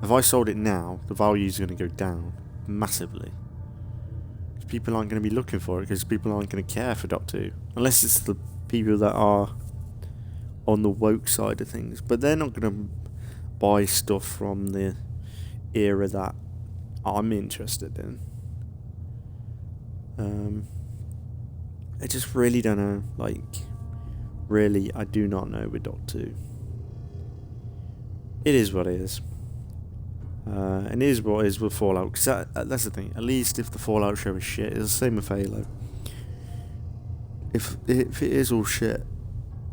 if I sold it now, the value is going to go down massively. People aren't going to be looking for it because people aren't going to care for Doctor Who. Unless it's the people that are on the woke side of things. But they're not going to buy stuff from the era that I'm interested in. I just really don't know. Like, really, I do not know with Doctor Who. It is what it is. And it is what it is with Fallout. Because that's the thing. At least if the Fallout show is shit, it's the same with Halo. If it is all shit,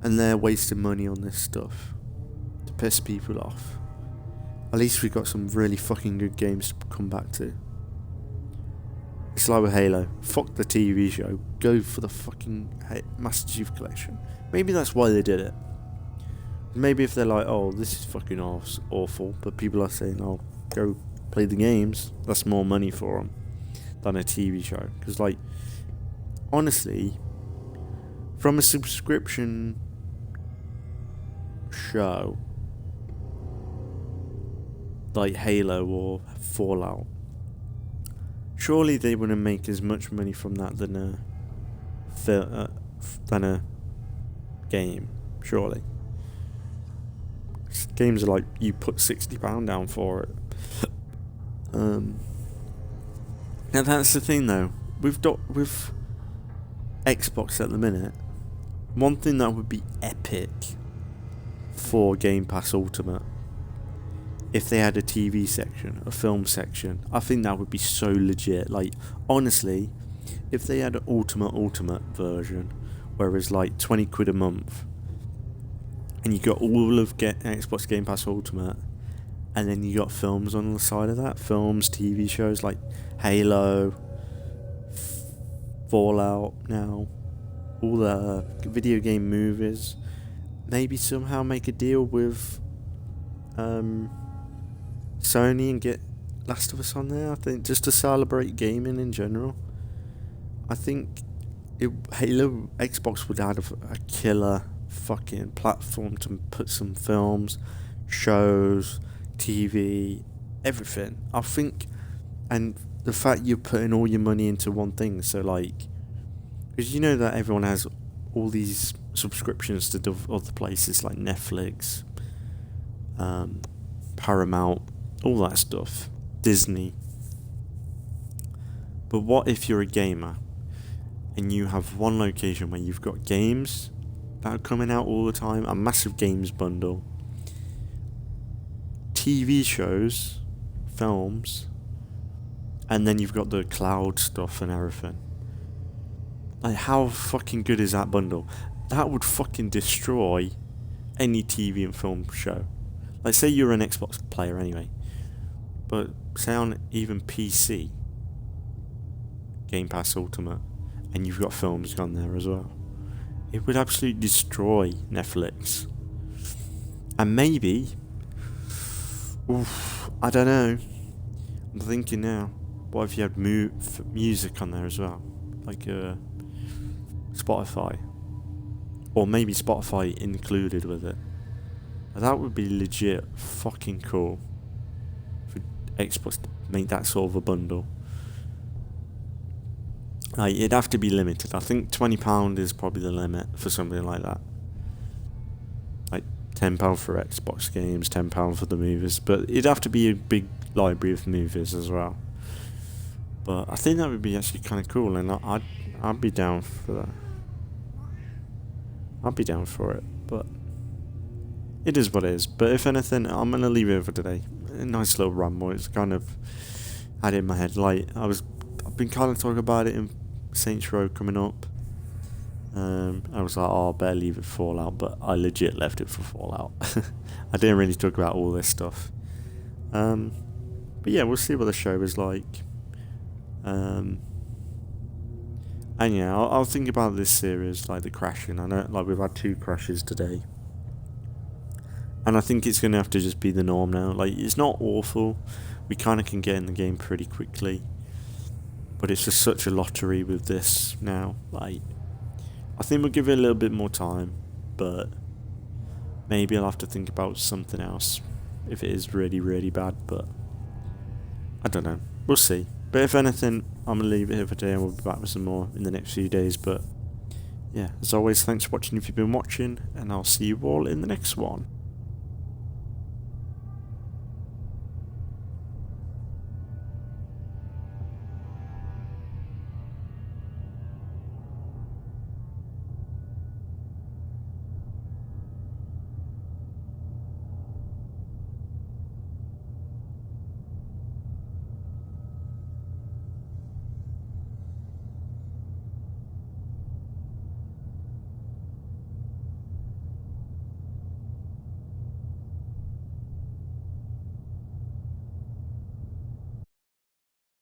and they're wasting money on this stuff to piss people off, at least we've got some really fucking good games to come back to. It's like with Halo. Fuck the TV show. Go for the fucking Master Chief Collection. Maybe that's why they did it. Maybe if they're like, oh, this is fucking awful, but people are saying, oh, go play the games, that's more money for them than a TV show. Because, like, honestly, from a subscription show like Halo or Fallout, surely they wouldn't make as much money from that than a game, surely. Games are like, you put £60 down for it. Now that's the thing though, with Xbox at the minute, one thing that would be epic for Game Pass Ultimate, if they had a TV section, a film section, I think that would be so legit. Like, honestly, if they had an Ultimate version, where it's like £20 a month, and you got all of Xbox Game Pass Ultimate, and then you got films on the side of that. Films, TV shows like Halo, Fallout now, all the video game movies. Maybe somehow make a deal with Sony and get Last of Us on there. I think just to celebrate gaming in general. I think Halo Xbox would have a killer fucking platform to put some films, shows, TV, everything. I think, and the fact you're putting all your money into one thing, so like, because you know that everyone has all these subscriptions to other places like Netflix, Paramount, all that stuff, Disney. But what if you're a gamer and you have one location where you've got games that are coming out all the time, a massive games bundle, TV shows, films, and then you've got the cloud stuff and everything. Like, how fucking good is that bundle? That would fucking destroy any TV and film show. Like, say you're an Xbox player anyway, but say on even PC, Game Pass Ultimate, and you've got films on there as well, it would absolutely destroy Netflix. And maybe, I don't know, I'm thinking now, what if you had music on there as well? Like Spotify. Or maybe Spotify included with it. That would be legit fucking cool for Xbox to make that sort of a bundle. Like, it'd have to be limited. I think £20 is probably the limit for something like that. Like £10 for Xbox games, £10 for the movies. But it'd have to be a big library of movies as well. But I think that would be actually kind of cool, and I'd be down for that. I'd be down for it, but it is what it is. But if anything, I'm gonna leave it for today. A nice little ramble. It's kind of had it in my head. Like, I've been kind of talking about it in Saints Row coming up. I was like, oh, I better leave it for Fallout, but I legit left it for Fallout. I didn't really talk about all this stuff. But yeah, we'll see what the show is like. And yeah, I'll think about this series, like the crashing. I know, like, we've had 2 crashes today, and I think it's gonna have to just be the norm now. Like, it's not awful. We kind of can get in the game pretty quickly, but it's just such a lottery with this now. Like, I think we'll give it a little bit more time, but maybe I'll have to think about something else if it is really, really bad. But I don't know. We'll see. But if anything, I'm going to leave it here for today, and we'll be back with some more in the next few days. But yeah, as always, thanks for watching if you've been watching, and I'll see you all in the next one.